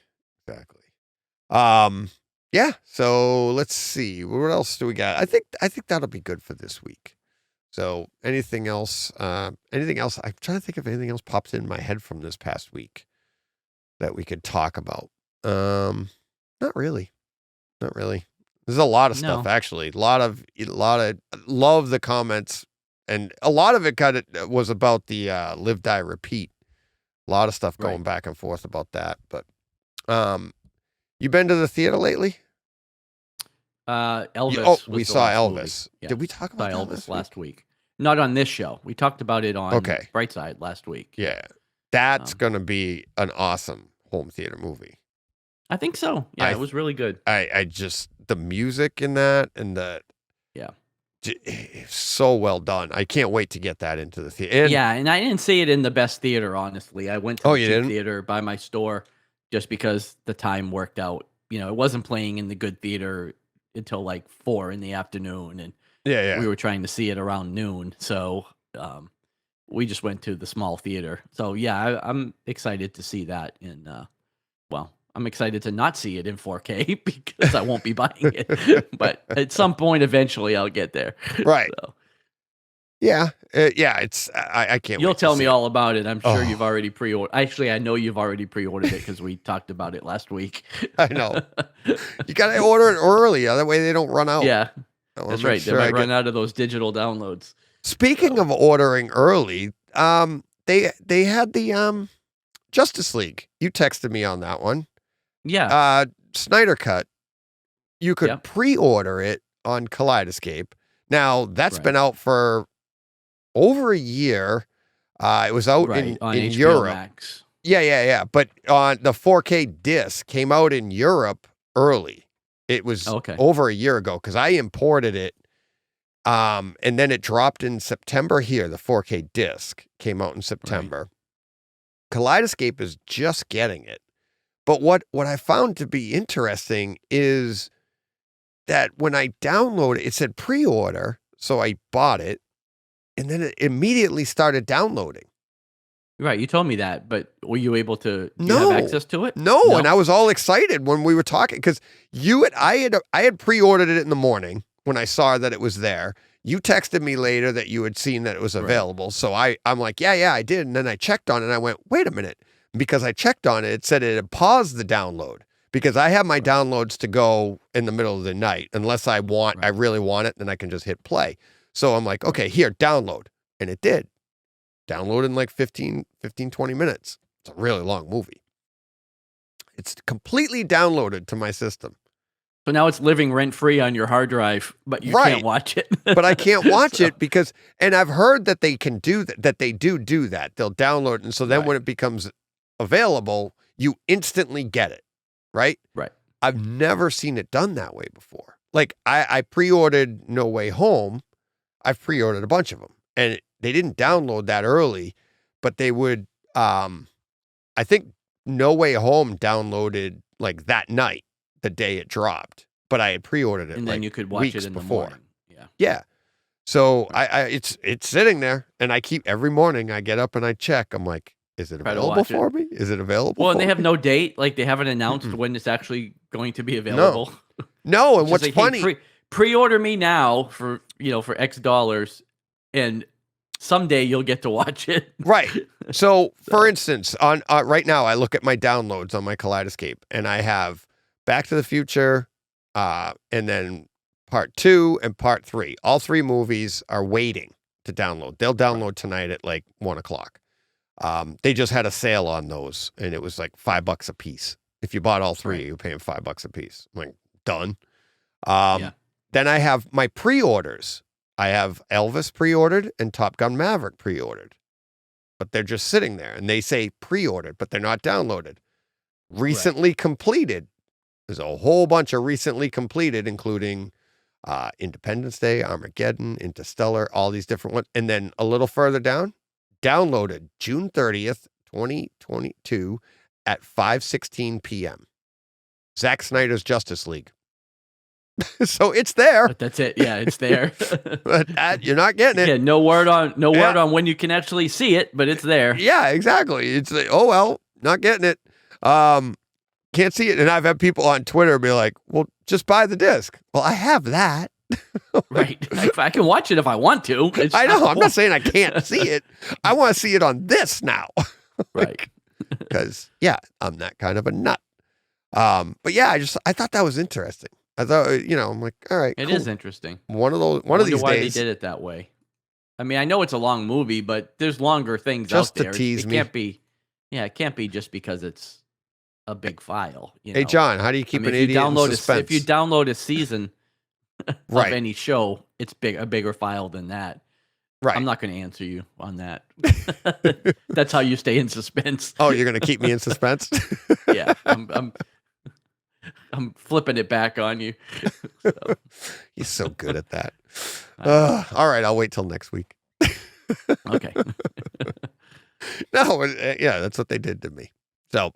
[SPEAKER 2] Yeah. So let's see. What else do we got? I think that'll be good for this week. So anything else? Anything else? I'm trying to think if anything else pops in my head from this past week that we could talk about. Not really. There's a lot of stuff actually. A lot of love the comments. And a lot of it was about the live, die, repeat. A lot of stuff going back and forth about that. But you been to the theater lately?
[SPEAKER 3] Elvis.
[SPEAKER 2] We saw Elvis.
[SPEAKER 3] Yeah.
[SPEAKER 2] Did we talk about
[SPEAKER 3] Elvis last week? Not on this show. We taled about it on Brightside last week.
[SPEAKER 2] Yeah. That's going to be an awesome home theater movie.
[SPEAKER 3] I think so. Yeah, it was really good.
[SPEAKER 2] I just, the music in that and the...
[SPEAKER 3] Yeah.
[SPEAKER 2] So well done. I can't wait to get that into the theater.
[SPEAKER 3] And I didn't see it in the best theater, honestly. I went to the cheap theater by my store just because the time worked out. It wasn't playing in the good theater until like 4 in the afternoon, and we were trying to see it around noon. So we just went to the small theater. So I'm excited to see that I'm excited to not see it in 4K because I won't be buying it. But at some point, eventually, I'll get there.
[SPEAKER 2] Right.
[SPEAKER 3] So.
[SPEAKER 2] It's I can't.
[SPEAKER 3] You'll tell me all about it. I'm sure you've already pre-ordered. Actually, I know you've already pre-ordered it because we talked about it last week.
[SPEAKER 2] I know. You got to order it early, that way they don't run out.
[SPEAKER 3] Yeah, that's right. They might run out of those digital downloads.
[SPEAKER 2] Speaking of ordering early, they had the Justice League. You texted me on that one.
[SPEAKER 3] Yeah.
[SPEAKER 2] Snyder Cut. You could pre-order it on Kaleidoscape. Now, that's been out for over a year. It was out in Europe.
[SPEAKER 3] Max.
[SPEAKER 2] Yeah. But on the 4K disc came out in Europe early. It was over a year ago because I imported it. And then it dropped in September here. The 4K disc came out in September. Kaleidoscape is just getting it. But what I found to be interesting is that when I downloaded it, it said pre-order, so I bought it, and then it immediately started downloading.
[SPEAKER 3] Right, you told me that, but were you able to have access to it?
[SPEAKER 2] No, and I was all excited when we were talking because I had pre-ordered it in the morning when I saw that it was there. You texted me later that you had seen that it was available, so I'm like, yeah, I did, and then I checked on it, and I went, wait a minute. Because I checked on it, it said it had paused the download because I have my downloads to go in the middle of the night unless I really want it, then I can just hit play. So I'm like, okay, here, download. And it did. Download in like 15, 20 minutes. It's a really long movie. It's completely downloaded to my system.
[SPEAKER 3] So now it's living rent-free on your hard drive, but you can't watch it.
[SPEAKER 2] But I can't watch it because, and I've heard that they can do that they do that. They'll download it. And so then when it becomes available, you instantly get it, right?
[SPEAKER 3] Right.
[SPEAKER 2] I've never seen it done that way before. Like I pre-ordered No Way Home. I've pre-ordered a bunch of them, and they didn't download that early, but they would. I think No Way Home downloaded like that night, the day it dropped, but I had pre-ordered it,
[SPEAKER 3] and then you could watch it in
[SPEAKER 2] before.
[SPEAKER 3] The morning.
[SPEAKER 2] Yeah. So it's sitting there, and I keep every morning I get up and I check. I'm like, Is it
[SPEAKER 3] Try to
[SPEAKER 2] available
[SPEAKER 3] watch it.
[SPEAKER 2] for me? Is it available?
[SPEAKER 3] Well, and
[SPEAKER 2] for
[SPEAKER 3] they have
[SPEAKER 2] me?
[SPEAKER 3] no date. Like they haven't announced when it's actually going to be available.
[SPEAKER 2] No, and
[SPEAKER 3] It's
[SPEAKER 2] what's
[SPEAKER 3] just like, hey,
[SPEAKER 2] funny?
[SPEAKER 3] pre-order me now for for X dollars, and someday you'll get to watch it.
[SPEAKER 2] Right. So, for instance, on right now, I look at my downloads on my Kaleidoscape, and I have Back to the Future, and then Part 2 and Part 3. All 3 movies are waiting to download. They'll download tonight at like 1:00. They just had a sale on those, and it was like $5 a piece. If you bought all 3, you're paying $5 a piece. I'm like, done. Then I have my pre-orders. I have Elvis pre-ordered and Top Gun Maverick pre-ordered, but they're just sitting there, and they say pre-ordered, but they're not downloaded. Recently completed. There's a whole bunch of recently completed, including Independence Day, Armageddon, Interstellar, all these different ones. And then a little further down, downloaded June 30th, 2022 at 5:16 p.m. Zack Snyder's Justice League. So it's there.
[SPEAKER 3] But that's it. Yeah, it's there.
[SPEAKER 2] But you're not getting it.
[SPEAKER 3] Yeah, no word on when you can actually see it, but it's there.
[SPEAKER 2] Yeah, exactly. It's like, oh well, not getting it. Can't see it. And I've had people on Twitter be like, well, just buy the disc. Well, I have that.
[SPEAKER 3] Right. I can watch it if I want to.
[SPEAKER 2] I know. I'm not saying I can't see it. I want to see it on this now.
[SPEAKER 3] Right.
[SPEAKER 2] Because I'm that kind of a nut. But yeah, I thought that was interesting. I thought, I'm like, all right,
[SPEAKER 3] It is interesting.
[SPEAKER 2] One of these
[SPEAKER 3] Why
[SPEAKER 2] days.
[SPEAKER 3] they did it that way. I mean, I know it's a long movie, but there's longer things
[SPEAKER 2] Just
[SPEAKER 3] out there.
[SPEAKER 2] to tease me.
[SPEAKER 3] It can't be just because it's a big file.
[SPEAKER 2] Hey, John, how do you keep an idiot in suspense?
[SPEAKER 3] If you download a season
[SPEAKER 2] Right.
[SPEAKER 3] of any show, it's a bigger file than that.
[SPEAKER 2] Right.
[SPEAKER 3] I'm not going to answer you on that. That's how you stay in suspense.
[SPEAKER 2] Oh, you're going to keep me in suspense?
[SPEAKER 3] Yeah, I'm flipping it back on you. So.
[SPEAKER 2] He's so good at that. All right, I'll wait till next week.
[SPEAKER 3] Okay.
[SPEAKER 2] No, that's what they did to me. So,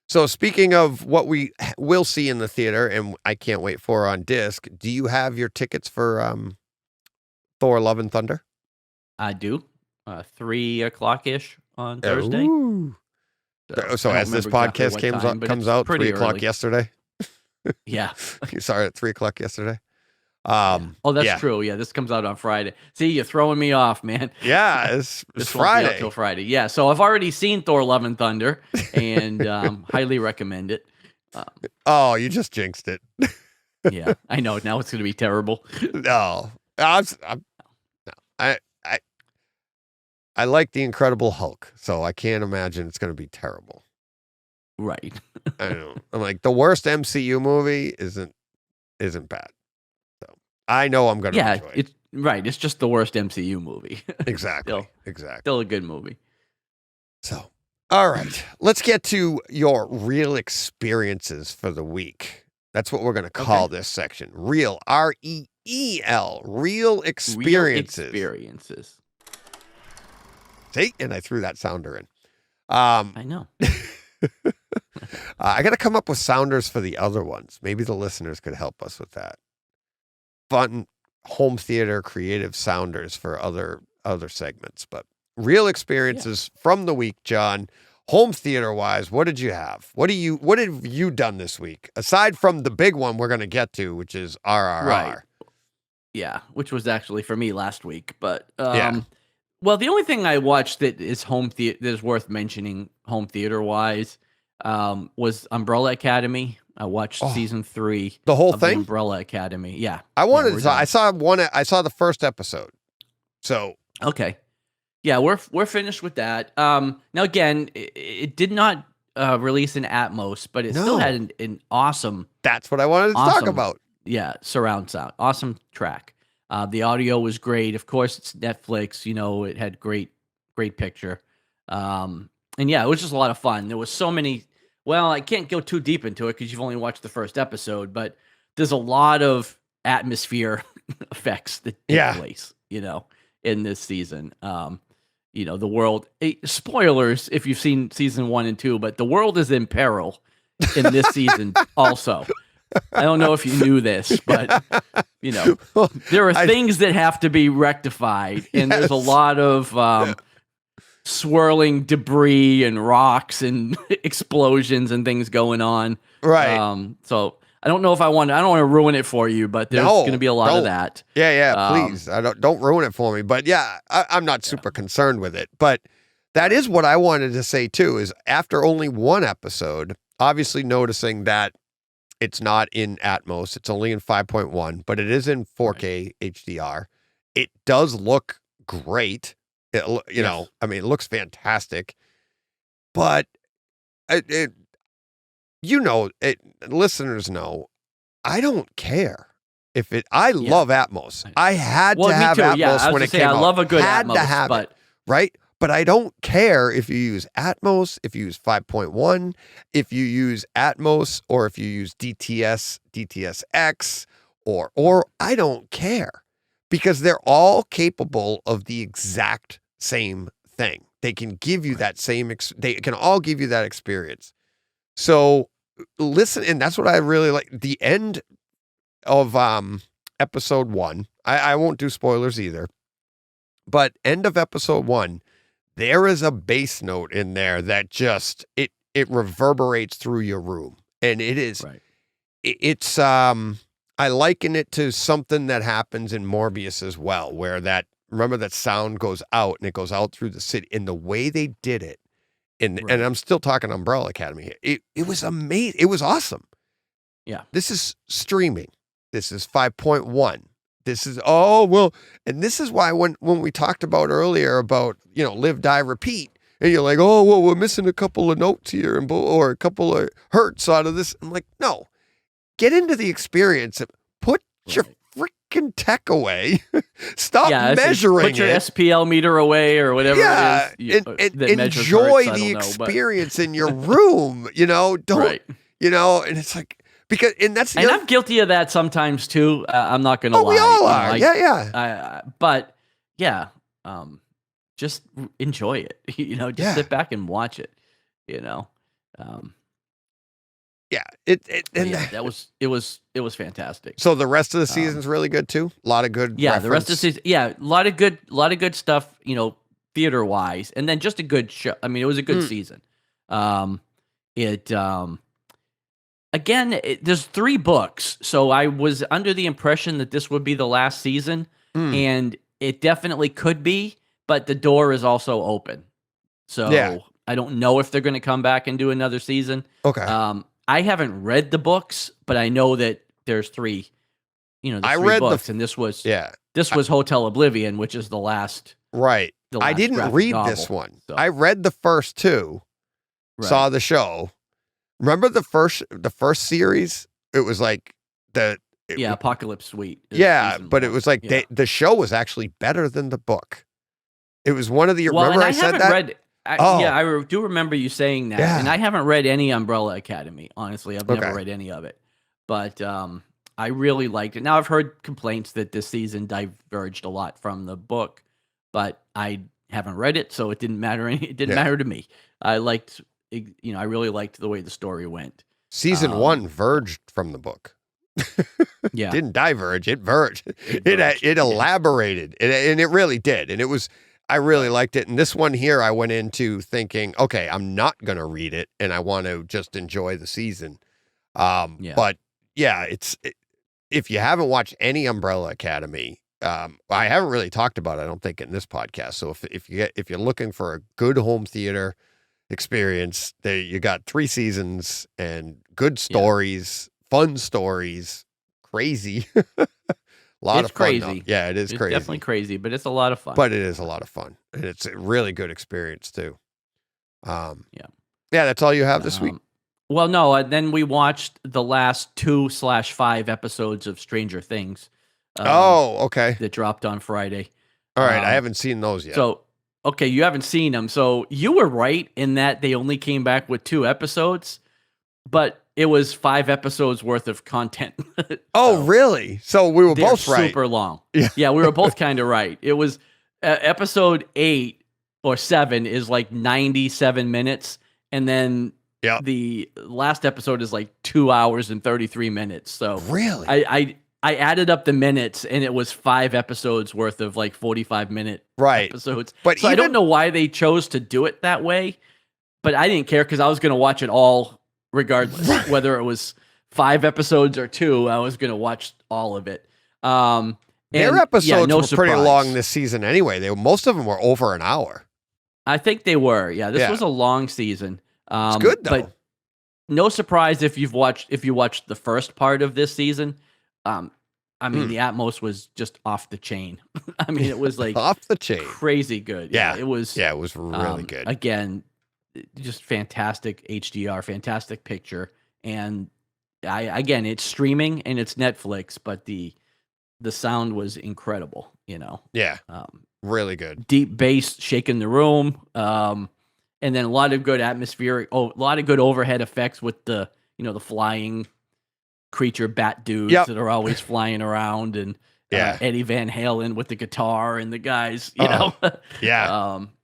[SPEAKER 2] so speaking of what we will see in the theater, and I can't wait for on disc, do you have your tickets for Thor: Love and Thunder?
[SPEAKER 3] I do. 3:00-ish on Thursday.
[SPEAKER 2] Ooh. So
[SPEAKER 3] I
[SPEAKER 2] as
[SPEAKER 3] don't
[SPEAKER 2] this
[SPEAKER 3] remember
[SPEAKER 2] podcast
[SPEAKER 3] exactly what time, but
[SPEAKER 2] comes
[SPEAKER 3] it's
[SPEAKER 2] out,
[SPEAKER 3] pretty
[SPEAKER 2] 3:00
[SPEAKER 3] early.
[SPEAKER 2] yesterday.
[SPEAKER 3] Yeah.
[SPEAKER 2] You saw it at 3:00 yesterday.
[SPEAKER 3] Oh, that's true. Yeah, this comes out on Friday. See, you're throwing me off, man.
[SPEAKER 2] Yeah, it's
[SPEAKER 3] This won't be out
[SPEAKER 2] Friday.
[SPEAKER 3] till Friday. Yeah, so I've already seen Thor: Love and Thunder, and highly recommend it.
[SPEAKER 2] Oh, you just jinxed it.
[SPEAKER 3] Yeah, I know. Now it's going to be terrible.
[SPEAKER 2] No, I like the Incredible Hulk, so I can't imagine it's going to be terrible.
[SPEAKER 3] Right.
[SPEAKER 2] I don't know. I'm like, the worst MCU movie isn't bad. So I know I'm going to enjoy it.
[SPEAKER 3] It's just the worst MCU movie.
[SPEAKER 2] Exactly. Exactly.
[SPEAKER 3] Still a good movie.
[SPEAKER 2] So, all right, let's get to your real experiences for the week. That's what we're going to call this section. Real, REEL, real experiences.
[SPEAKER 3] Real experiences.
[SPEAKER 2] See, and I threw that sounder in.
[SPEAKER 3] I know.
[SPEAKER 2] I got to come up with sounders for the other ones. Maybe the listeners could help us with that. Fun home theater creative sounders for other segments, but real experiences from the week, John. Home theater wise, what did you have? What have you done this week aside from the big one we're going to get to, which is RRR?
[SPEAKER 3] Right. Yeah, which was actually for me last week, but well, the only thing I watched that is that is worth mentioning home theater wise was Umbrella Academy. I watched season 3.
[SPEAKER 2] The whole
[SPEAKER 3] of
[SPEAKER 2] thing?
[SPEAKER 3] The Umbrella Academy. Yeah.
[SPEAKER 2] I saw the first episode. So
[SPEAKER 3] okay. Yeah, we're finished with that. Now again, it did not release in Atmos, but it still had an awesome.
[SPEAKER 2] That's what I wanted to talk about.
[SPEAKER 3] Yeah, surround sound. Awesome track. The audio was great. Of course, it's Netflix. It had great picture. And yeah, it was just a lot of fun. There was so many. Well, I can't go too deep into it because you've only watched the first episode, but there's a lot of atmosphere effects that take place, in this season. The world, spoilers if you've seen season 1 and 2, but the world is in peril in this season also. I don't know if you knew this, but there are things that have to be rectified, and there's a lot of swirling debris and rocks and explosions and things going on.
[SPEAKER 2] Right.
[SPEAKER 3] So I don't know if I don't want to ruin it for you, but there's going to be a lot of that.
[SPEAKER 2] Yeah, please. I don't ruin it for me. But yeah, I'm not super concerned with it. But that is what I wanted to say too, is after only one episode, obviously noticing that it's not in Atmos, it's only in 5.1, but it is in 4K HDR. It does look great. You know, I mean, it looks fantastic. But listeners know, I don't care if it. I love Atmos. I had to have Atmos when it came out.
[SPEAKER 3] I love a good
[SPEAKER 2] had
[SPEAKER 3] Atmos,
[SPEAKER 2] to have it, right? But I don't care if you use Atmos, if you use 5.1, if you use Atmos, or if you use DTS, DTSX, or I don't care, because they're all capable of the exact same thing. They can give you that same. They can all give you that experience. So listen, and that's what I really like. The end of episode 1. I won't do spoilers either, but end of episode 1. There is a bass note in there that just it reverberates through your room, and it is it's I liken it to something that happens in Morbius as well, where remember that sound goes out and it goes out through the city, and the way they did it, and I'm still talking Umbrella Academy here. It was amazing. It was awesome.
[SPEAKER 3] Yeah.
[SPEAKER 2] This is streaming. This is 5.1. This is, and this is why when we talked about earlier about, live, die, repeat, and you're like, oh, well, we're missing a couple of notes here or a couple of hertz out of this. I'm like, no, get into the experience. Put your freaking tech away. Stop measuring it.
[SPEAKER 3] Put your SPL meter away or whatever it is.
[SPEAKER 2] And enjoy the experience in your room, don't, and it's like, because, and that's,
[SPEAKER 3] and I'm guilty of that sometimes too. I'm not going to lie.
[SPEAKER 2] We all are.
[SPEAKER 3] But yeah, just enjoy it. Just sit back and watch it. It was fantastic.
[SPEAKER 2] So the rest of the season's really good too. A lot of good.
[SPEAKER 3] Yeah, the rest of the season. Yeah, a lot of good stuff. Theater wise, and then just a good show. I mean, it was a good season. Again, there's 3 books, so I was under the impression that this would be the last season, and it definitely could be, but the door is also open. So I don't know if they're going to come back and do another season.
[SPEAKER 2] Okay.
[SPEAKER 3] I haven't read the books, but I know that there's 3. I read books, and this was Hotel Oblivion, which is the last.
[SPEAKER 2] Right. I didn't read this one. So. I read the first 2. Saw the show. Remember the first series? It was like
[SPEAKER 3] Apocalypse Suite.
[SPEAKER 2] But it was like the show was actually better than the book. It was one of the. Remember I said that?
[SPEAKER 3] I do remember you saying that, and I haven't read any Umbrella Academy. Honestly, I've never read any of it, but I really liked it. Now I've heard complaints that this season diverged a lot from the book, but I haven't read it, so it didn't matter. It didn't matter to me. I really liked the way the story went.
[SPEAKER 2] Season 1 verged from the book. Didn't diverge. It verged. It elaborated, and it really did. And it was. I really liked it. And this one here, I went into thinking, okay, I'm not going to read it, and I want to just enjoy the season. But if you haven't watched any Umbrella Academy, I haven't really talked about it, I don't think, in this podcast. So if you're looking for a good home theater experience, you got 3 seasons and good stories, fun stories, crazy. A lot of fun,
[SPEAKER 3] crazy.
[SPEAKER 2] Yeah, it is crazy.
[SPEAKER 3] It's definitely crazy, but it's a lot of fun.
[SPEAKER 2] But it is a lot of fun, and it's a really good experience too. That's all you have this week.
[SPEAKER 3] Well, no. Then we watched the last 2/5 episodes of Stranger Things.
[SPEAKER 2] Okay.
[SPEAKER 3] That dropped on Friday.
[SPEAKER 2] All right, I haven't seen those yet.
[SPEAKER 3] So, okay, you haven't seen them. So you were right in that they only came back with 2 episodes, but it was 5 episodes worth of content.
[SPEAKER 2] Really? So we were both right.
[SPEAKER 3] Super long. Yeah, we were both kind of right. It was episode 8 or 7 is like 97 minutes, and then the last episode is like 2 hours and 33 minutes. So
[SPEAKER 2] really,
[SPEAKER 3] I added up the minutes, and it was 5 episodes worth of like 45-minute
[SPEAKER 2] Right.
[SPEAKER 3] episodes.
[SPEAKER 2] But
[SPEAKER 3] so I don't
[SPEAKER 2] even-
[SPEAKER 3] know why they chose to do it that way, but I didn't care because I was going to watch it all regardless, whether it was 5 episodes or 2. I was going to watch all of it.
[SPEAKER 2] Their episodes
[SPEAKER 3] no
[SPEAKER 2] were pretty
[SPEAKER 3] surprise.
[SPEAKER 2] long this season anyway. Most of them were over an hour.
[SPEAKER 3] I think they were. Yeah, this
[SPEAKER 2] Yeah.
[SPEAKER 3] was a long season.
[SPEAKER 2] It's good though.
[SPEAKER 3] But no surprise if you watched the first part of this season. I mean, the Atmos was just off the chain. I mean, it was like
[SPEAKER 2] off the chain,
[SPEAKER 3] crazy good.
[SPEAKER 2] Yeah.
[SPEAKER 3] It was.
[SPEAKER 2] Yeah, it was really good.
[SPEAKER 3] Again, just fantastic HDR, fantastic picture, and again, it's streaming and it's Netflix, but the sound was incredible.
[SPEAKER 2] Yeah, really good.
[SPEAKER 3] Deep bass shaking the room, and then a lot of good atmospheric. A lot of good overhead effects with the the flying creature bat dudes that are always flying around, and Eddie Van Halen with the guitar and the guys.
[SPEAKER 2] Yeah.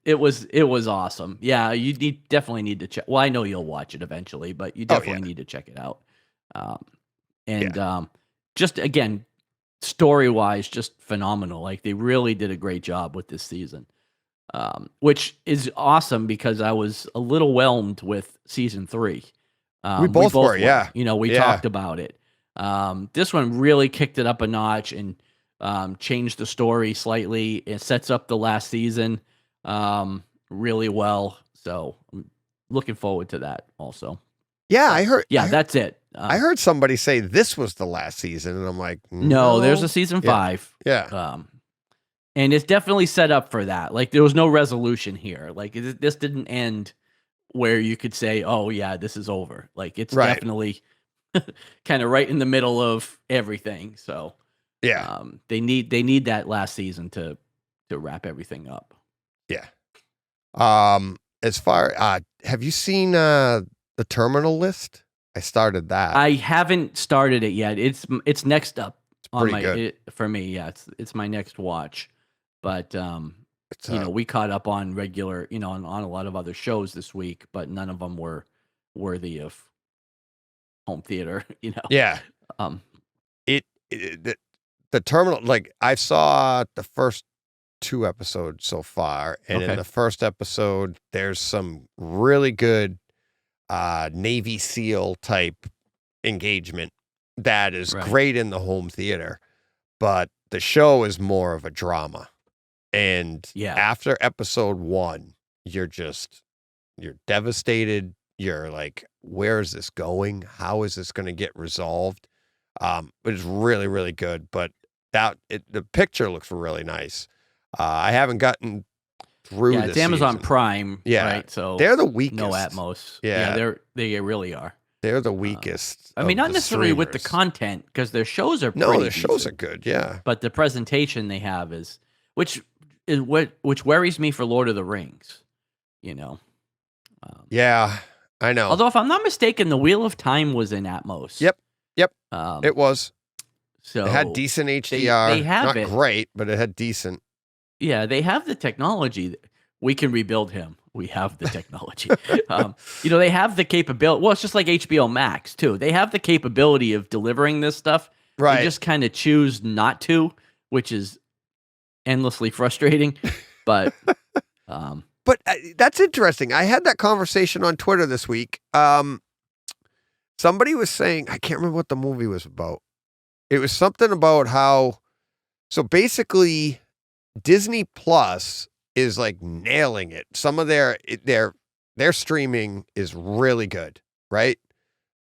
[SPEAKER 3] It was awesome. Yeah, you definitely need to check. Well, I know you'll watch it eventually, but you definitely need to check it out. Just again, story-wise, just phenomenal. Like they really did a great job with this season, which is awesome because I was a little whelmed with season 3.
[SPEAKER 2] We both were, yeah.
[SPEAKER 3] We talked about it. This one really kicked it up a notch and changed the story slightly. It sets up the last season really well. So I'm looking forward to that also.
[SPEAKER 2] Yeah, I heard.
[SPEAKER 3] Yeah, that's it.
[SPEAKER 2] I heard somebody say this was the last season, and I'm like,
[SPEAKER 3] no, there's a season 5.
[SPEAKER 2] Yeah.
[SPEAKER 3] And it's definitely set up for that. Like there was no resolution here. Like this didn't end where you could say, "Oh yeah, this is over." Like it's definitely kind of right in the middle of everything. So
[SPEAKER 2] yeah,
[SPEAKER 3] they need that last season to wrap everything up.
[SPEAKER 2] Yeah. As far have you seen the Terminal List? I started that.
[SPEAKER 3] I haven't started it yet. It's next up on
[SPEAKER 2] pretty good.
[SPEAKER 3] For me. Yeah, it's my next watch. But
[SPEAKER 2] It's,
[SPEAKER 3] we caught up on regular, on a lot of other shows this week, but none of them were worthy of home theater.
[SPEAKER 2] Yeah. The Terminal, like I saw the first 2 episodes so far, and in the first episode, there's some really good Navy SEAL type engagement that is great in the home theater, but the show is more of a drama. And after episode 1, you're devastated. You're like, where is this going? How is this going to get resolved? It's really, really good, but the picture looks really nice. I haven't gotten through this
[SPEAKER 3] it's Amazon
[SPEAKER 2] season.
[SPEAKER 3] Prime,
[SPEAKER 2] Yeah.
[SPEAKER 3] right? So
[SPEAKER 2] they're the weakest.
[SPEAKER 3] no Atmos.
[SPEAKER 2] Yeah.
[SPEAKER 3] They really are.
[SPEAKER 2] They're the weakest.
[SPEAKER 3] I mean,
[SPEAKER 2] of
[SPEAKER 3] not
[SPEAKER 2] the
[SPEAKER 3] necessarily with the
[SPEAKER 2] streamers.
[SPEAKER 3] content, because their shows are
[SPEAKER 2] No,
[SPEAKER 3] pretty
[SPEAKER 2] their shows
[SPEAKER 3] decent,
[SPEAKER 2] are good. Yeah.
[SPEAKER 3] but the presentation they have is which worries me for Lord of the Rings.
[SPEAKER 2] Yeah, I know.
[SPEAKER 3] Although, if I'm not mistaken, the Wheel of Time was in Atmos.
[SPEAKER 2] Yep.
[SPEAKER 3] It
[SPEAKER 2] was.
[SPEAKER 3] So
[SPEAKER 2] It had decent HDR.
[SPEAKER 3] they have
[SPEAKER 2] Not
[SPEAKER 3] it.
[SPEAKER 2] great, but it had decent.
[SPEAKER 3] Yeah, they have the technology. We can rebuild him. We have the technology. They have the capability. Well, it's just like HBO Max too. They have the capability of delivering this stuff.
[SPEAKER 2] Right.
[SPEAKER 3] They just kind of choose not to, which is endlessly frustrating. But
[SPEAKER 2] But that's interesting. I had that conversation on Twitter this week. Somebody was saying, I can't remember what the movie was about. It was something about how, so basically Disney Plus is like nailing it. Some of their streaming is really good, right?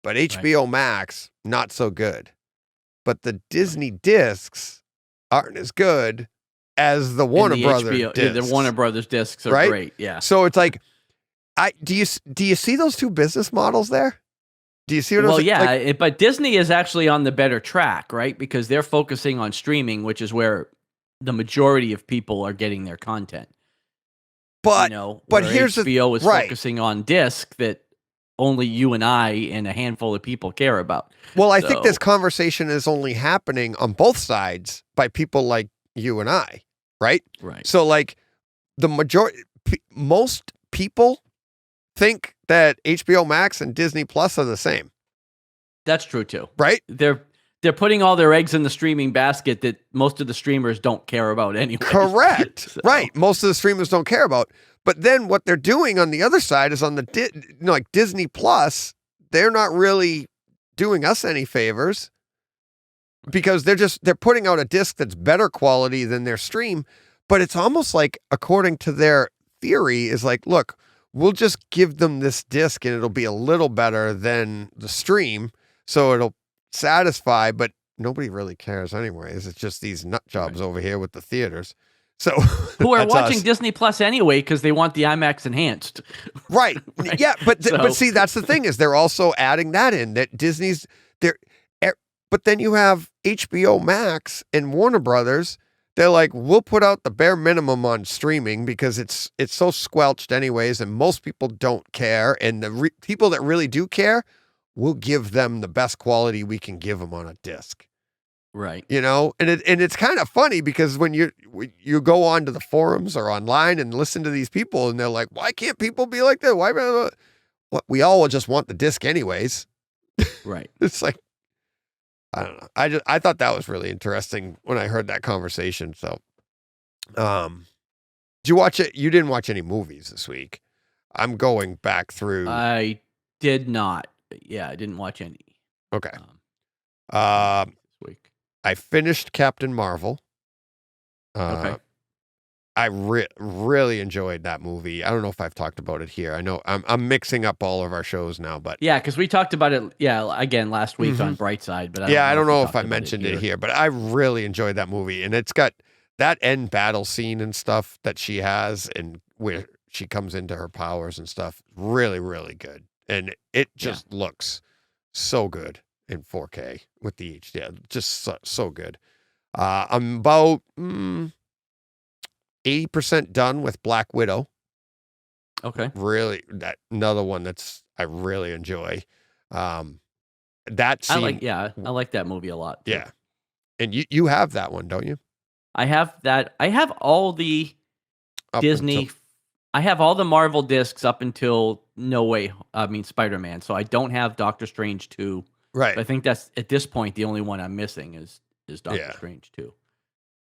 [SPEAKER 2] But HBO Max, not so good. But the Disney discs aren't as good as the Warner Brothers discs.
[SPEAKER 3] The Warner Brothers discs are great. Yeah.
[SPEAKER 2] So it's like, do you see those two business models there? Do you see what I'm saying?
[SPEAKER 3] Well, yeah, but Disney is actually on the better track, right? Because they're focusing on streaming, which is where the majority of people are getting their content.
[SPEAKER 2] But here's
[SPEAKER 3] HBO is focusing on disc that only you and I and a handful of people care about.
[SPEAKER 2] Well, I think this conversation is only happening on both sides by people like you and I, right?
[SPEAKER 3] Right.
[SPEAKER 2] So like most people think that HBO Max and Disney Plus are the same.
[SPEAKER 3] That's true too.
[SPEAKER 2] Right?
[SPEAKER 3] They're they're putting all their eggs in the streaming basket that most of the streamers don't care about anyway.
[SPEAKER 2] Correct.
[SPEAKER 3] So-
[SPEAKER 2] Right. Most of the streamers don't care about. But then what they're doing on the other side is on the like Disney Plus, they're not really doing us any favors because they're putting out a disc that's better quality than their stream. But it's almost like, according to their theory, is like, look, we'll just give them this disc and it'll be a little better than the stream. So it'll satisfy, but nobody really cares anyways. It's just these nut jobs over here with the theaters. So
[SPEAKER 3] who are
[SPEAKER 2] that's
[SPEAKER 3] watching
[SPEAKER 2] us.
[SPEAKER 3] Disney Plus anyway because they want the IMAX enhanced.
[SPEAKER 2] Right.
[SPEAKER 3] Right.
[SPEAKER 2] Yeah, but
[SPEAKER 3] So-
[SPEAKER 2] see, that's the thing is they're also adding that in, that Disney's there. But then you have HBO Max and Warner Brothers. They're like, we'll put out the bare minimum on streaming because it's so squelched anyways, and most people don't care. And the people that really do care, we'll give them the best quality we can give them on a disc.
[SPEAKER 3] Right.
[SPEAKER 2] You know, and it's kind of funny because when you go onto the forums or online and listen to these people, and they're like, "Why can't people be like that? Why? What? We all just want the disc anyways."
[SPEAKER 3] Right.
[SPEAKER 2] It's like, I don't know. I thought that was really interesting when I heard that conversation. So, did you watch it? You didn't watch any movies this week. I'm going back through.
[SPEAKER 3] I did not. Yeah, I didn't watch any.
[SPEAKER 2] Okay.
[SPEAKER 3] This week.
[SPEAKER 2] I finished Captain Marvel.
[SPEAKER 3] Okay.
[SPEAKER 2] I really enjoyed that movie. I don't know if I've talked about it here. I know I'm mixing up all of our shows now, but
[SPEAKER 3] Yeah, because we talked about it. Yeah, again last week on Brightside, but
[SPEAKER 2] I don't know if
[SPEAKER 3] we
[SPEAKER 2] I
[SPEAKER 3] talked about
[SPEAKER 2] mentioned it here, but I really enjoyed that movie, and it's got that end battle scene and stuff that she has, and where she comes into her powers and stuff. Really, really good, and it just looks so good in 4K with the HDR. Just so good. I'm about 80% done with Black Widow.
[SPEAKER 3] Okay.
[SPEAKER 2] Really, that another one that's I really enjoy. That scene,
[SPEAKER 3] I like that movie a lot. Too.
[SPEAKER 2] yeah. And you have that one, don't you?
[SPEAKER 3] I have that. I have all the
[SPEAKER 2] Up
[SPEAKER 3] Disney.
[SPEAKER 2] until-
[SPEAKER 3] I have all the Marvel discs up until Spider-Man. So I don't have Doctor Strange 2.
[SPEAKER 2] right.
[SPEAKER 3] But I think that's at this point the only one I'm missing is Doctor
[SPEAKER 2] Yeah.
[SPEAKER 3] Strange 2.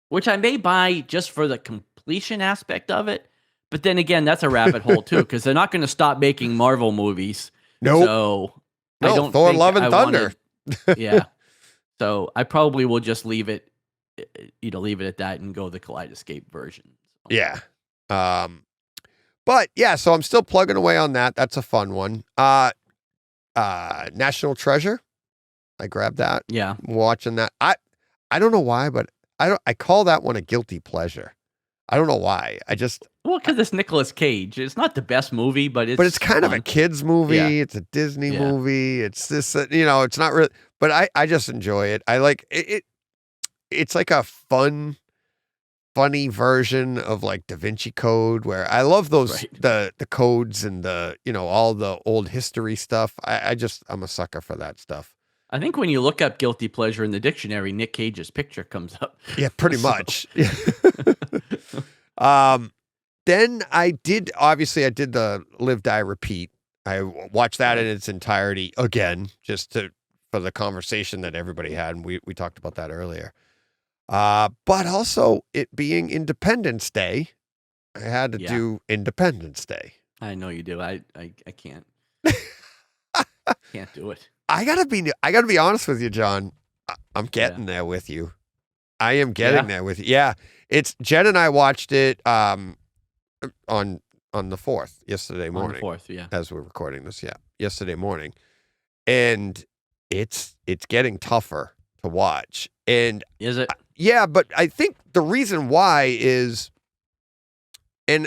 [SPEAKER 3] Which I may buy just for the completion aspect of it. But then again, that's a rabbit hole too, because they're not going to stop making Marvel movies.
[SPEAKER 2] Nope.
[SPEAKER 3] So I
[SPEAKER 2] No,
[SPEAKER 3] don't
[SPEAKER 2] Thor:
[SPEAKER 3] think
[SPEAKER 2] Love and
[SPEAKER 3] I
[SPEAKER 2] Thunder.
[SPEAKER 3] yeah. So I probably will just leave it at that and go the Kaleidoscape version.
[SPEAKER 2] Yeah. But yeah, so I'm still plugging away on that. That's a fun one. National Treasure. I grabbed that.
[SPEAKER 3] Yeah.
[SPEAKER 2] I'm watching that. I don't know why, but I call that one a guilty pleasure. I don't know why.
[SPEAKER 3] Well, because it's Nicolas Cage. It's not the best movie, but
[SPEAKER 2] it's kind of a
[SPEAKER 3] fun.
[SPEAKER 2] kids movie.
[SPEAKER 3] Yeah.
[SPEAKER 2] It's a Disney
[SPEAKER 3] Yeah.
[SPEAKER 2] movie. It's this, it's not really, but I just enjoy it. I like it. It's like a funny version of like Da Vinci Code, where I love those,
[SPEAKER 3] Right.
[SPEAKER 2] the codes and all the old history stuff. I'm a sucker for that stuff.
[SPEAKER 3] I think when you look up guilty pleasure in the dictionary, Nick Cage's picture comes up.
[SPEAKER 2] Yeah, pretty
[SPEAKER 3] So-
[SPEAKER 2] much. Then I did the Live, Die, Repeat. I watched that in its entirety again, just for the conversation that everybody had, and we talked about that earlier. But also it being Independence Day, I had to do Independence Day.
[SPEAKER 3] I know you do. I can't. Can't do it.
[SPEAKER 2] I gotta be honest with you, John. I'm getting there with you. I am getting there with you. Yeah, it's Jen and I watched it on the 4th yesterday morning.
[SPEAKER 3] On the 4th, yeah.
[SPEAKER 2] As we're recording this, yesterday morning, and it's getting tougher to watch. And
[SPEAKER 3] Is it?
[SPEAKER 2] yeah, but I think the reason why is, and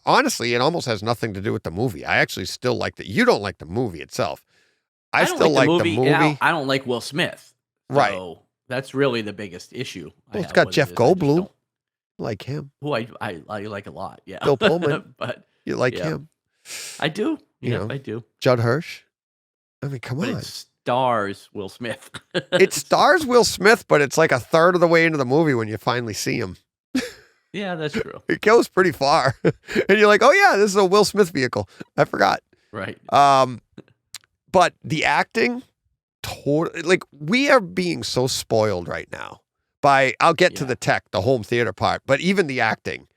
[SPEAKER 2] honestly, it almost has nothing to do with the movie. I actually still like that. You don't like the movie itself. I
[SPEAKER 3] don't
[SPEAKER 2] still like the movie.
[SPEAKER 3] and I don't like Will Smith.
[SPEAKER 2] Right.
[SPEAKER 3] So that's really the biggest issue.
[SPEAKER 2] Well, it's got Jeff Goldblum. Like him.
[SPEAKER 3] Who I like a lot. Yeah.
[SPEAKER 2] Bill Pullman.
[SPEAKER 3] But
[SPEAKER 2] You like
[SPEAKER 3] Yeah.
[SPEAKER 2] him.
[SPEAKER 3] I do.
[SPEAKER 2] You
[SPEAKER 3] Yeah,
[SPEAKER 2] know.
[SPEAKER 3] I do.
[SPEAKER 2] Judd Hirsch. I mean, come
[SPEAKER 3] But
[SPEAKER 2] on.
[SPEAKER 3] it stars Will Smith.
[SPEAKER 2] It stars Will Smith, but it's like a third of the way into the movie when you finally see him.
[SPEAKER 3] Yeah, that's true.
[SPEAKER 2] It goes pretty far. And you're like, oh yeah, this is a Will Smith vehicle. I forgot.
[SPEAKER 3] Right.
[SPEAKER 2] But the acting, like we are being so spoiled right now by, I'll get to the tech, the home theater part, but even the acting,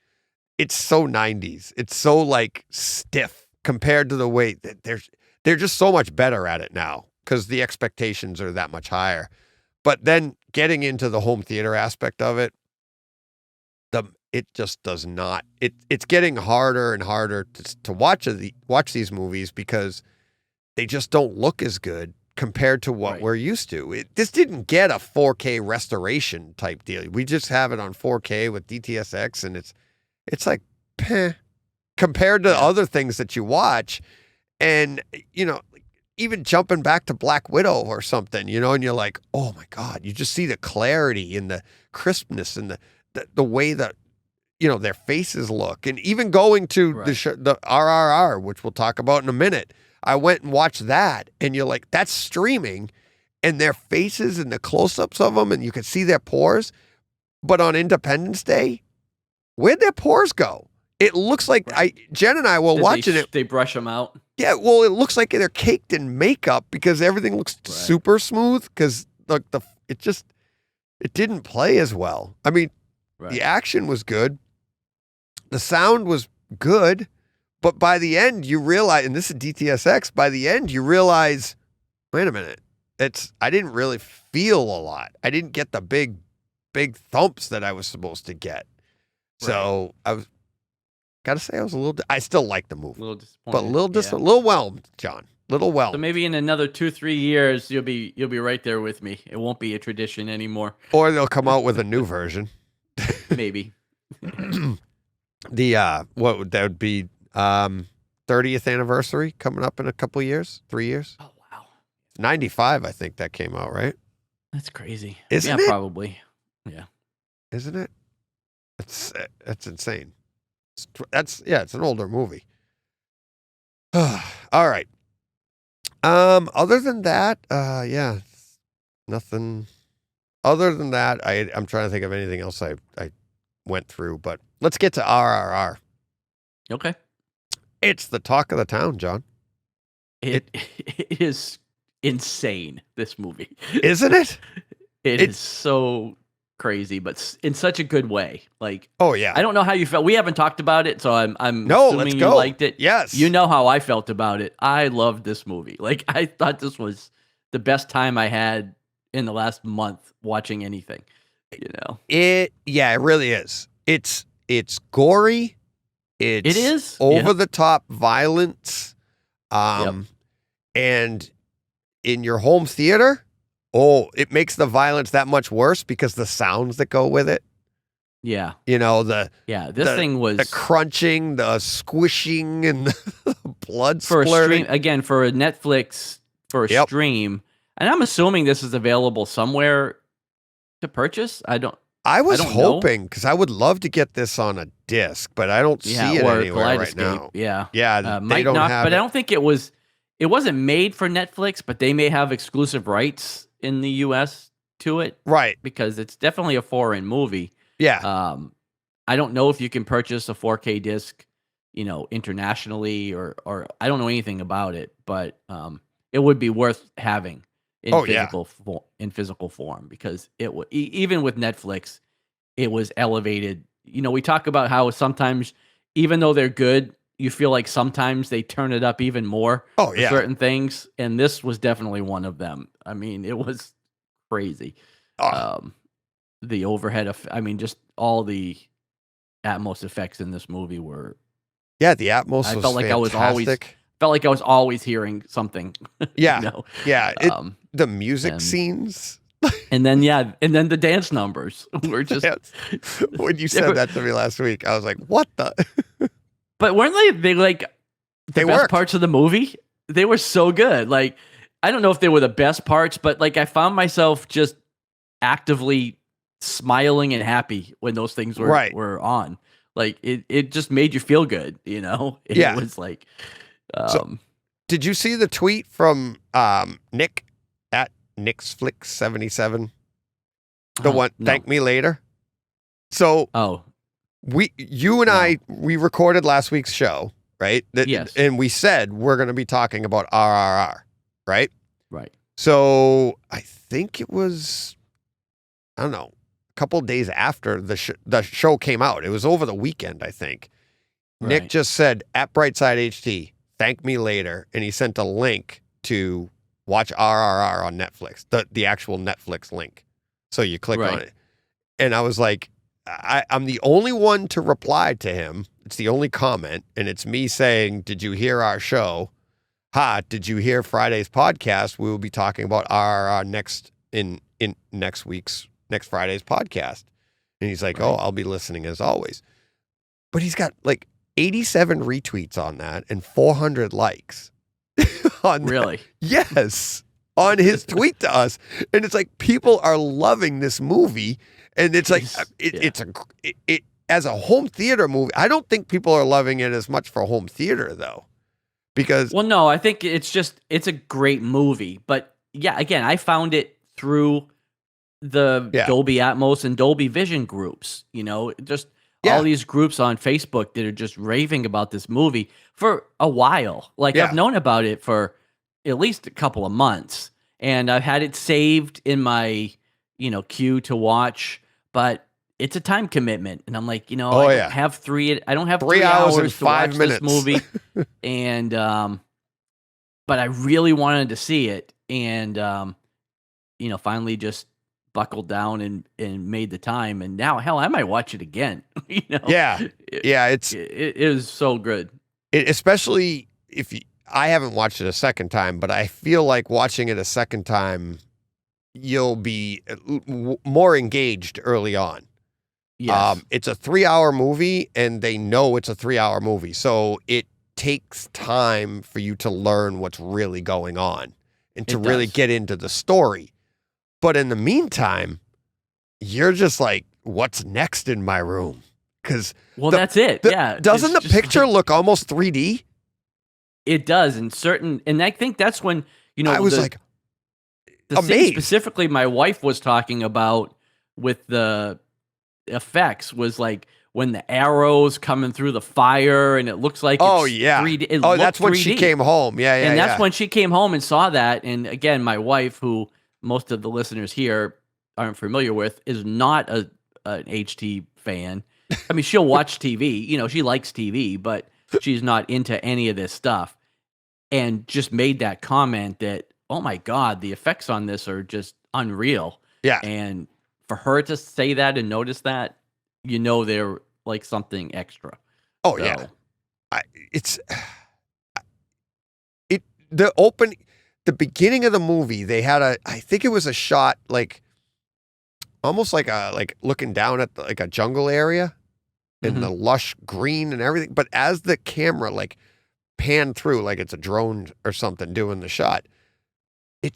[SPEAKER 2] it's so 90s. It's so like stiff compared to the way that they're just so much better at it now because the expectations are that much higher. But then getting into the home theater aspect of it, it just does not. It's getting harder and harder to watch these movies because they just don't look as good compared to what we're used to. This didn't get a 4K restoration type deal. We just have it on 4K with DTSX, and it's like, peh, compared to other things that you watch. And, you know, even jumping back to Black Widow or something, you know, and you're like, oh my God, you just see the clarity and the crispness and the way that, you know, their faces look. And even going to the RRR, which we'll talk about in a minute, I went and watched that, and you're like, that's streaming, and their faces and the close-ups of them, and you can see their pores. But on Independence Day, where'd their pores go? It looks like Jen and I were watching it.
[SPEAKER 3] They brush them out.
[SPEAKER 2] Yeah, well, it looks like they're caked in makeup because everything looks super smooth because it didn't play as well. I mean, the action was good. The sound was good, but by the end you realize, and this is DTSX, by the end you realize, wait a minute, I didn't really feel a lot. I didn't get the big thumps that I was supposed to get. So I was, gotta say, I still like the movie.
[SPEAKER 3] A little disappointed.
[SPEAKER 2] But a little whelmed, John. Little whelmed.
[SPEAKER 3] So maybe in another 2-3 years you'll be right there with me. It won't be a tradition anymore.
[SPEAKER 2] Or they'll come out with a new version.
[SPEAKER 3] Maybe.
[SPEAKER 2] What would that be? 30th anniversary coming up in a couple years, 3 years.
[SPEAKER 3] Oh wow,
[SPEAKER 2] 95, I think that came out, right?
[SPEAKER 3] That's crazy.
[SPEAKER 2] Isn't it?
[SPEAKER 3] Probably. Yeah,
[SPEAKER 2] isn't it? That's insane. It's an older movie. All right. Other than that, nothing. Other than that, I'm trying to think of anything else I went through, but let's get to RRR.
[SPEAKER 3] Okay.
[SPEAKER 2] It's the talk of the town, John.
[SPEAKER 3] It is insane, this movie.
[SPEAKER 2] Isn't it?
[SPEAKER 3] It is so crazy, but in such a good way. Like,
[SPEAKER 2] oh yeah.
[SPEAKER 3] I don't know how you felt. We haven't talked about it, so I'm
[SPEAKER 2] no,
[SPEAKER 3] assuming
[SPEAKER 2] let's
[SPEAKER 3] you
[SPEAKER 2] go.
[SPEAKER 3] liked it.
[SPEAKER 2] Yes.
[SPEAKER 3] You know how I felt about it. I loved this movie. Like, I thought this was the best time I had in the last month watching anything. You know. It
[SPEAKER 2] really is. It's gory. It
[SPEAKER 3] is
[SPEAKER 2] over the top violence. And in your home theater, it makes the violence that much worse because the sounds that go with it.
[SPEAKER 3] Yeah.
[SPEAKER 2] You know,
[SPEAKER 3] thing was
[SPEAKER 2] the crunching, the squishing, and the blood
[SPEAKER 3] for
[SPEAKER 2] splurting.
[SPEAKER 3] a stream again for a Netflix stream. And I'm assuming this is available somewhere to purchase.
[SPEAKER 2] I was hoping, because I would love to get this on a disc, but I don't see it anywhere right now.
[SPEAKER 3] Yeah.
[SPEAKER 2] They don't have
[SPEAKER 3] but I don't think it wasn't made for Netflix, but they may have exclusive rights in the US to it.
[SPEAKER 2] Right.
[SPEAKER 3] Because it's definitely a foreign movie.
[SPEAKER 2] Yeah.
[SPEAKER 3] I don't know if you can purchase a 4K disc, you know, internationally or I don't know anything about it, but it would be worth having in physical form, because it even with Netflix, it was elevated. You know, we talk about how sometimes, even though they're good, you feel like sometimes they turn it up even more for certain things, and this was definitely one of them. I mean, it was crazy. The overhead just all the Atmos effects in this movie were
[SPEAKER 2] the Atmos
[SPEAKER 3] I
[SPEAKER 2] was
[SPEAKER 3] felt like
[SPEAKER 2] fantastic.
[SPEAKER 3] I was always hearing something.
[SPEAKER 2] Yeah.
[SPEAKER 3] You know?
[SPEAKER 2] Yeah. The music scenes.
[SPEAKER 3] And then the dance numbers were just
[SPEAKER 2] when you said that to me last week, I was like, what the
[SPEAKER 3] But weren't they like the best parts of the movie? They were so good. Like, I don't know if they were the best parts, but like I found myself just actively smiling and happy when those things were on. Like it just made you feel good, you know? It was like
[SPEAKER 2] so, did you see the tweet from Nick at NixFlix77? The one,
[SPEAKER 3] no.
[SPEAKER 2] Thank me later. So you and I recorded last week's show, right?
[SPEAKER 3] Yes.
[SPEAKER 2] And we said we're going to be talking about RRR, right?
[SPEAKER 3] Right.
[SPEAKER 2] So I think it was, I don't know, a couple of days after the show came out. It was over the weekend, I think. Nick
[SPEAKER 3] Right.
[SPEAKER 2] just said, at Brightside HT, thank me later. And he sent a link to watch RRR on Netflix, the actual Netflix link. So you click on
[SPEAKER 3] Right.
[SPEAKER 2] it. And I was like, I'm the only one to reply to him. It's the only comment. And it's me saying, did you hear our show? Did you hear Friday's podcast? We will be talking about RRR next Friday's podcast. And he's like,
[SPEAKER 3] Right.
[SPEAKER 2] oh, I'll be listening as always. But he's got like 87 retweets on that and 400 likes.
[SPEAKER 3] Really?
[SPEAKER 2] Yes. On his tweet to us. And it's like, people are loving this movie. And it's like, it as a home theater movie. I don't think people are loving it as much for home theater though. Because
[SPEAKER 3] Well, no, I think it's a great movie. But yeah, again, I found it through the Dolby Atmos and Dolby Vision groups, just all these groups on Facebook that are just raving about this movie for a while. Like I've known about it for at least a couple of months, and I've had it saved in my, queue to watch, but it's a time commitment. And I'm like, I don't have 3
[SPEAKER 2] hours and
[SPEAKER 3] to
[SPEAKER 2] 5
[SPEAKER 3] watch
[SPEAKER 2] minutes.
[SPEAKER 3] this movie. And, but I really wanted to see it. And, finally just buckled down and made the time. And now, hell, I might watch it again. It is so good.
[SPEAKER 2] Especially if I haven't watched it a second time, but I feel like watching it a second time, you'll be more engaged early on.
[SPEAKER 3] Yes.
[SPEAKER 2] It's a 3-hour movie, and they know it's a 3-hour movie, so it takes time for you to learn what's really going on and to really get into the story. But in the meantime, you're just like, what's next in my room? Because
[SPEAKER 3] that's it.
[SPEAKER 2] Doesn't the picture look almost 3D?
[SPEAKER 3] It does and I think that's when
[SPEAKER 2] I was like,
[SPEAKER 3] the
[SPEAKER 2] amazed.
[SPEAKER 3] scene specifically my wife was talking about with the effects was like when the arrows coming through the fire and it looks like it's 3D.
[SPEAKER 2] That's when she came home.
[SPEAKER 3] And that's when she came home and saw that. And again, my wife, who most of the listeners here aren't familiar with, is not an HT fan. I mean, she'll watch TV. She likes TV, but she's not into any of this stuff. And just made that comment that, oh my God, the effects on this are just unreal.
[SPEAKER 2] Yeah.
[SPEAKER 3] And for her to say that and notice that, they're like something extra.
[SPEAKER 2] Oh,
[SPEAKER 3] so.
[SPEAKER 2] Yeah. The beginning of the movie, they had I think it was a shot like almost like looking down at like a jungle area and the lush green and everything. But as the camera like panned through, like it's a drone or something doing the shot, it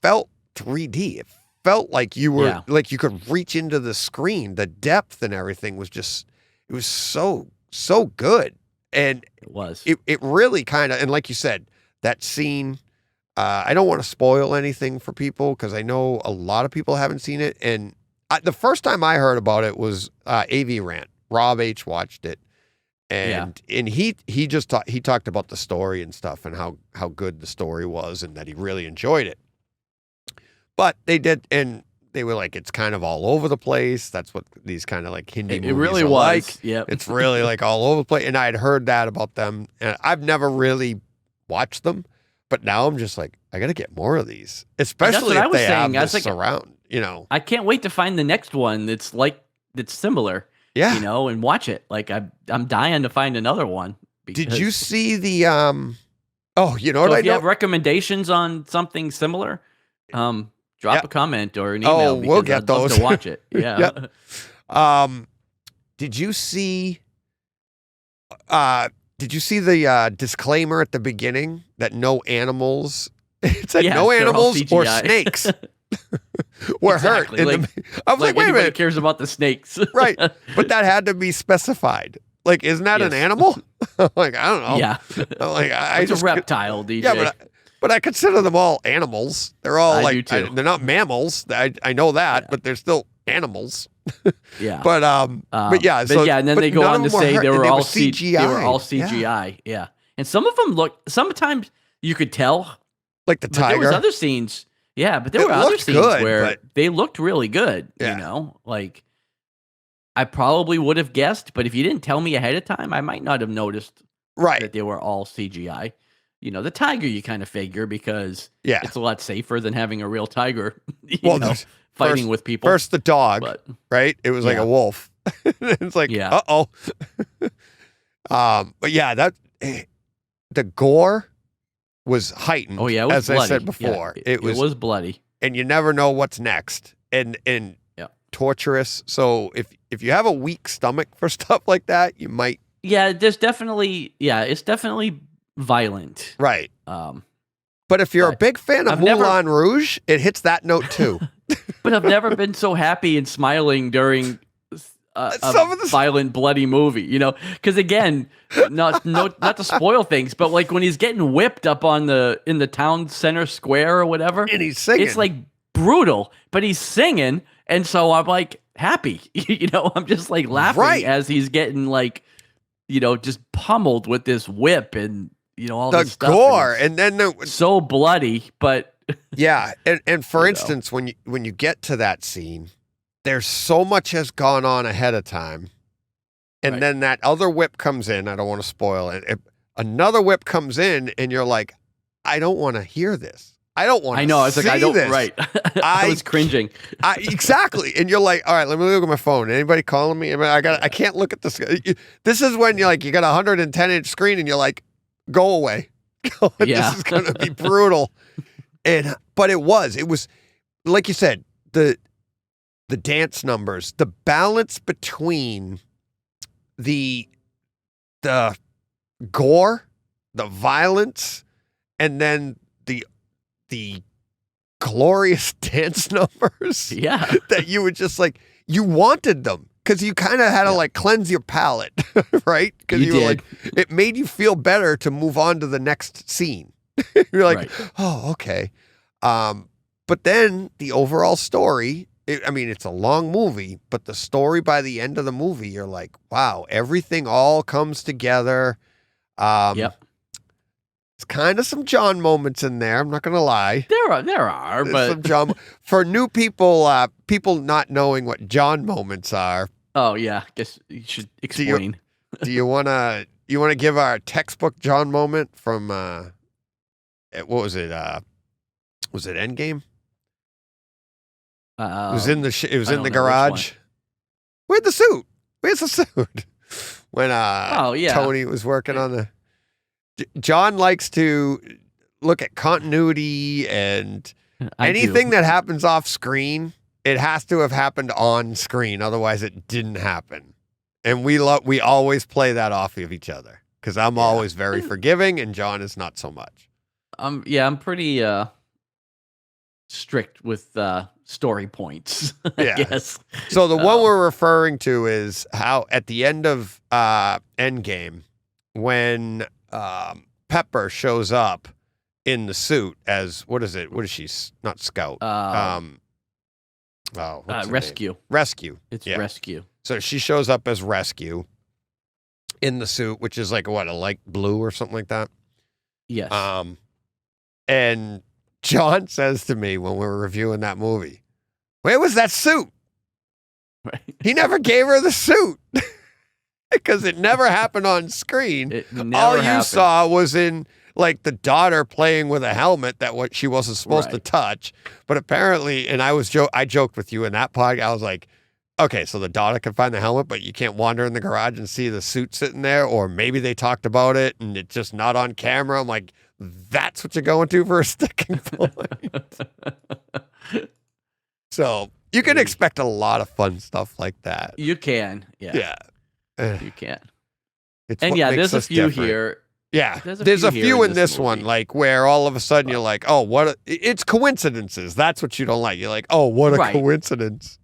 [SPEAKER 2] felt 3D. It felt like you were like you could reach into the screen. The depth and everything was it was so good. And
[SPEAKER 3] it was.
[SPEAKER 2] It really kind of, and like you said, that scene, I don't want to spoil anything for people because I know a lot of people haven't seen it. And the first time I heard about it was AV Rant. Rob H watched it, and he talked about the story and stuff and how good the story was and that he really enjoyed it. But they did, and they were like, it's kind of all over the place. That's what these kind of like Hindi movies
[SPEAKER 3] really
[SPEAKER 2] are
[SPEAKER 3] was.
[SPEAKER 2] like.
[SPEAKER 3] Yep.
[SPEAKER 2] It's really like all over the place. And I had heard that about them, and I've never really watched them. But now I'm just like, I got to get more of these, especially if they have this around.
[SPEAKER 3] I can't wait to find the next one that's similar.
[SPEAKER 2] Yeah.
[SPEAKER 3] And watch it. Like I'm dying to find another one.
[SPEAKER 2] Did you see the
[SPEAKER 3] if you have recommendations on something similar, drop a comment or an email.
[SPEAKER 2] Oh, we'll get
[SPEAKER 3] I'd
[SPEAKER 2] those.
[SPEAKER 3] love to watch it. Yeah.
[SPEAKER 2] Did you see the disclaimer at the beginning that no animals? It said no animals or snakes were hurt. I was like, wait a minute.
[SPEAKER 3] Cares about the snakes,
[SPEAKER 2] right? But that had to be specified. Like, isn't that an animal? Like, I don't know.
[SPEAKER 3] Yeah.
[SPEAKER 2] Like,
[SPEAKER 3] it's a reptile, DJ.
[SPEAKER 2] Yeah, but I consider them all animals. They're all
[SPEAKER 3] do too.
[SPEAKER 2] they're not mammals. I know that, but they're still animals.
[SPEAKER 3] Yeah.
[SPEAKER 2] But yeah.
[SPEAKER 3] And then they go on to say they were all
[SPEAKER 2] CGI.
[SPEAKER 3] They were all CGI. Yeah. And some of them sometimes you could tell.
[SPEAKER 2] Like the tiger.
[SPEAKER 3] There was other scenes Yeah, but there
[SPEAKER 2] It
[SPEAKER 3] were other
[SPEAKER 2] looked
[SPEAKER 3] scenes
[SPEAKER 2] good,
[SPEAKER 3] where
[SPEAKER 2] but-
[SPEAKER 3] they looked really good.
[SPEAKER 2] Yeah.
[SPEAKER 3] You know, like I probably would have guessed, but if you didn't tell me ahead of time, I might not have noticed
[SPEAKER 2] Right.
[SPEAKER 3] that they were all CGI. You know, the tiger you kind of figure because
[SPEAKER 2] Yeah.
[SPEAKER 3] it's a lot safer than having a real tiger,
[SPEAKER 2] Well,
[SPEAKER 3] fighting with people.
[SPEAKER 2] First the dog,
[SPEAKER 3] but
[SPEAKER 2] right? It was like
[SPEAKER 3] Yeah.
[SPEAKER 2] a wolf. It's like,
[SPEAKER 3] Yeah.
[SPEAKER 2] uh-oh. But yeah, the gore was heightened.
[SPEAKER 3] oh yeah, it was
[SPEAKER 2] as
[SPEAKER 3] bloody.
[SPEAKER 2] I said
[SPEAKER 3] Yeah,
[SPEAKER 2] before.
[SPEAKER 3] it was bloody.
[SPEAKER 2] And you never know what's next. And
[SPEAKER 3] Yeah.
[SPEAKER 2] torturous. So if you have a weak stomach for stuff like that, you might.
[SPEAKER 3] Yeah, it's definitely violent.
[SPEAKER 2] Right.
[SPEAKER 3] Um,
[SPEAKER 2] But if you're a
[SPEAKER 3] But
[SPEAKER 2] big fan of
[SPEAKER 3] I've never-
[SPEAKER 2] Moulin Rouge, it hits that note too.
[SPEAKER 3] but I've never been so happy and smiling during
[SPEAKER 2] Some of the-
[SPEAKER 3] violent, bloody movie. You know, because again, not to spoil things, but like when he's getting whipped up in the town center square or whatever,
[SPEAKER 2] And he's singing.
[SPEAKER 3] it's like brutal, but he's singing, and so I'm like happy. You know, I'm just like laughing
[SPEAKER 2] Right.
[SPEAKER 3] as he's getting like, you know, just pummeled with this whip and you know all
[SPEAKER 2] the
[SPEAKER 3] this stuff.
[SPEAKER 2] gore.
[SPEAKER 3] It's
[SPEAKER 2] And then
[SPEAKER 3] so bloody, but
[SPEAKER 2] yeah. And for
[SPEAKER 3] You know.
[SPEAKER 2] instance, when you get to that scene, there's so much has gone on ahead of time. And
[SPEAKER 3] Right.
[SPEAKER 2] then that other whip comes in. I don't want to spoil it. Another whip comes in, and you're like, I don't want to hear this. I don't want to
[SPEAKER 3] I know. It's like I don't.
[SPEAKER 2] this.
[SPEAKER 3] Right. I was cringing.
[SPEAKER 2] Exactly. And you're like, all right, let me look at my phone. Anybody calling me? I can't look at this. This is when you're like, you got a 110-inch screen, and you're like, go away.
[SPEAKER 3] Yeah.
[SPEAKER 2] This is going to be brutal. But it was like you said, the dance numbers, the balance between the gore, the violence, and then the glorious dance numbers
[SPEAKER 3] Yeah.
[SPEAKER 2] that you would just like, you wanted them because you kind of had to like cleanse your palate, right? Because
[SPEAKER 3] You
[SPEAKER 2] were
[SPEAKER 3] did.
[SPEAKER 2] like, it made you feel better to move on to the next scene. You're like,
[SPEAKER 3] Right.
[SPEAKER 2] oh, okay. But then the overall story, it's a long movie, but the story by the end of the movie, you're like, wow, everything all comes together.
[SPEAKER 3] Yep.
[SPEAKER 2] It's kind of some John moments in there. I'm not going to lie.
[SPEAKER 3] There are,
[SPEAKER 2] There's
[SPEAKER 3] but
[SPEAKER 2] some John, for new people, people not knowing what John moments are.
[SPEAKER 3] oh yeah, I guess you should
[SPEAKER 2] Do you-
[SPEAKER 3] explain.
[SPEAKER 2] Do you want to give our textbook John moment from what was it? Was it Endgame? It was in the it was
[SPEAKER 3] I
[SPEAKER 2] in the
[SPEAKER 3] don't know which
[SPEAKER 2] garage. Where's the suit? Where's the suit? When
[SPEAKER 3] Oh yeah.
[SPEAKER 2] Tony was working on the John likes to look at continuity and
[SPEAKER 3] I do.
[SPEAKER 2] anything that happens off screen, it has to have happened on screen, otherwise it didn't happen. And we always play that off of each other because I'm
[SPEAKER 3] Yeah.
[SPEAKER 2] always very forgiving and John is not so much.
[SPEAKER 3] I'm pretty strict with story points.
[SPEAKER 2] Yeah.
[SPEAKER 3] I guess.
[SPEAKER 2] So the one
[SPEAKER 3] Um,
[SPEAKER 2] we're referring to is how at the end of Endgame, when Pepper shows up in the suit as what is it? What is she? Not Scout. what's her name?
[SPEAKER 3] Rescue.
[SPEAKER 2] Rescue.
[SPEAKER 3] It's
[SPEAKER 2] Yeah.
[SPEAKER 3] rescue.
[SPEAKER 2] So she shows up as Rescue in the suit, which is like a light blue or something like that.
[SPEAKER 3] Yes.
[SPEAKER 2] And John says to me when we were reviewing that movie, "Where was that suit?
[SPEAKER 3] right.
[SPEAKER 2] He never gave her the suit because it never happened on screen.
[SPEAKER 3] It never
[SPEAKER 2] All you
[SPEAKER 3] happened.
[SPEAKER 2] saw was in like the daughter playing with a helmet that what she wasn't supposed to
[SPEAKER 3] Right.
[SPEAKER 2] touch. But apparently, and I joked with you in that podcast. I was like, okay, so the daughter can find the helmet, but you can't wander in the garage and see the suit sitting there, or maybe they talked about it and it's just not on camera. I'm like, that's what you're going to for a sticking point. So you can expect a lot of fun stuff like that.
[SPEAKER 3] You can. Yeah.
[SPEAKER 2] Yeah.
[SPEAKER 3] You can.
[SPEAKER 2] It's
[SPEAKER 3] And
[SPEAKER 2] what
[SPEAKER 3] yeah,
[SPEAKER 2] makes
[SPEAKER 3] there's a
[SPEAKER 2] us
[SPEAKER 3] few
[SPEAKER 2] different.
[SPEAKER 3] here.
[SPEAKER 2] Yeah,
[SPEAKER 3] There's
[SPEAKER 2] there's
[SPEAKER 3] a
[SPEAKER 2] a
[SPEAKER 3] few here
[SPEAKER 2] few
[SPEAKER 3] in
[SPEAKER 2] in
[SPEAKER 3] this
[SPEAKER 2] this one,
[SPEAKER 3] movie.
[SPEAKER 2] like where all of a sudden you're like, oh, it's coincidences. That's what you don't like. You're like, oh, what a
[SPEAKER 3] Right.
[SPEAKER 2] coincidence.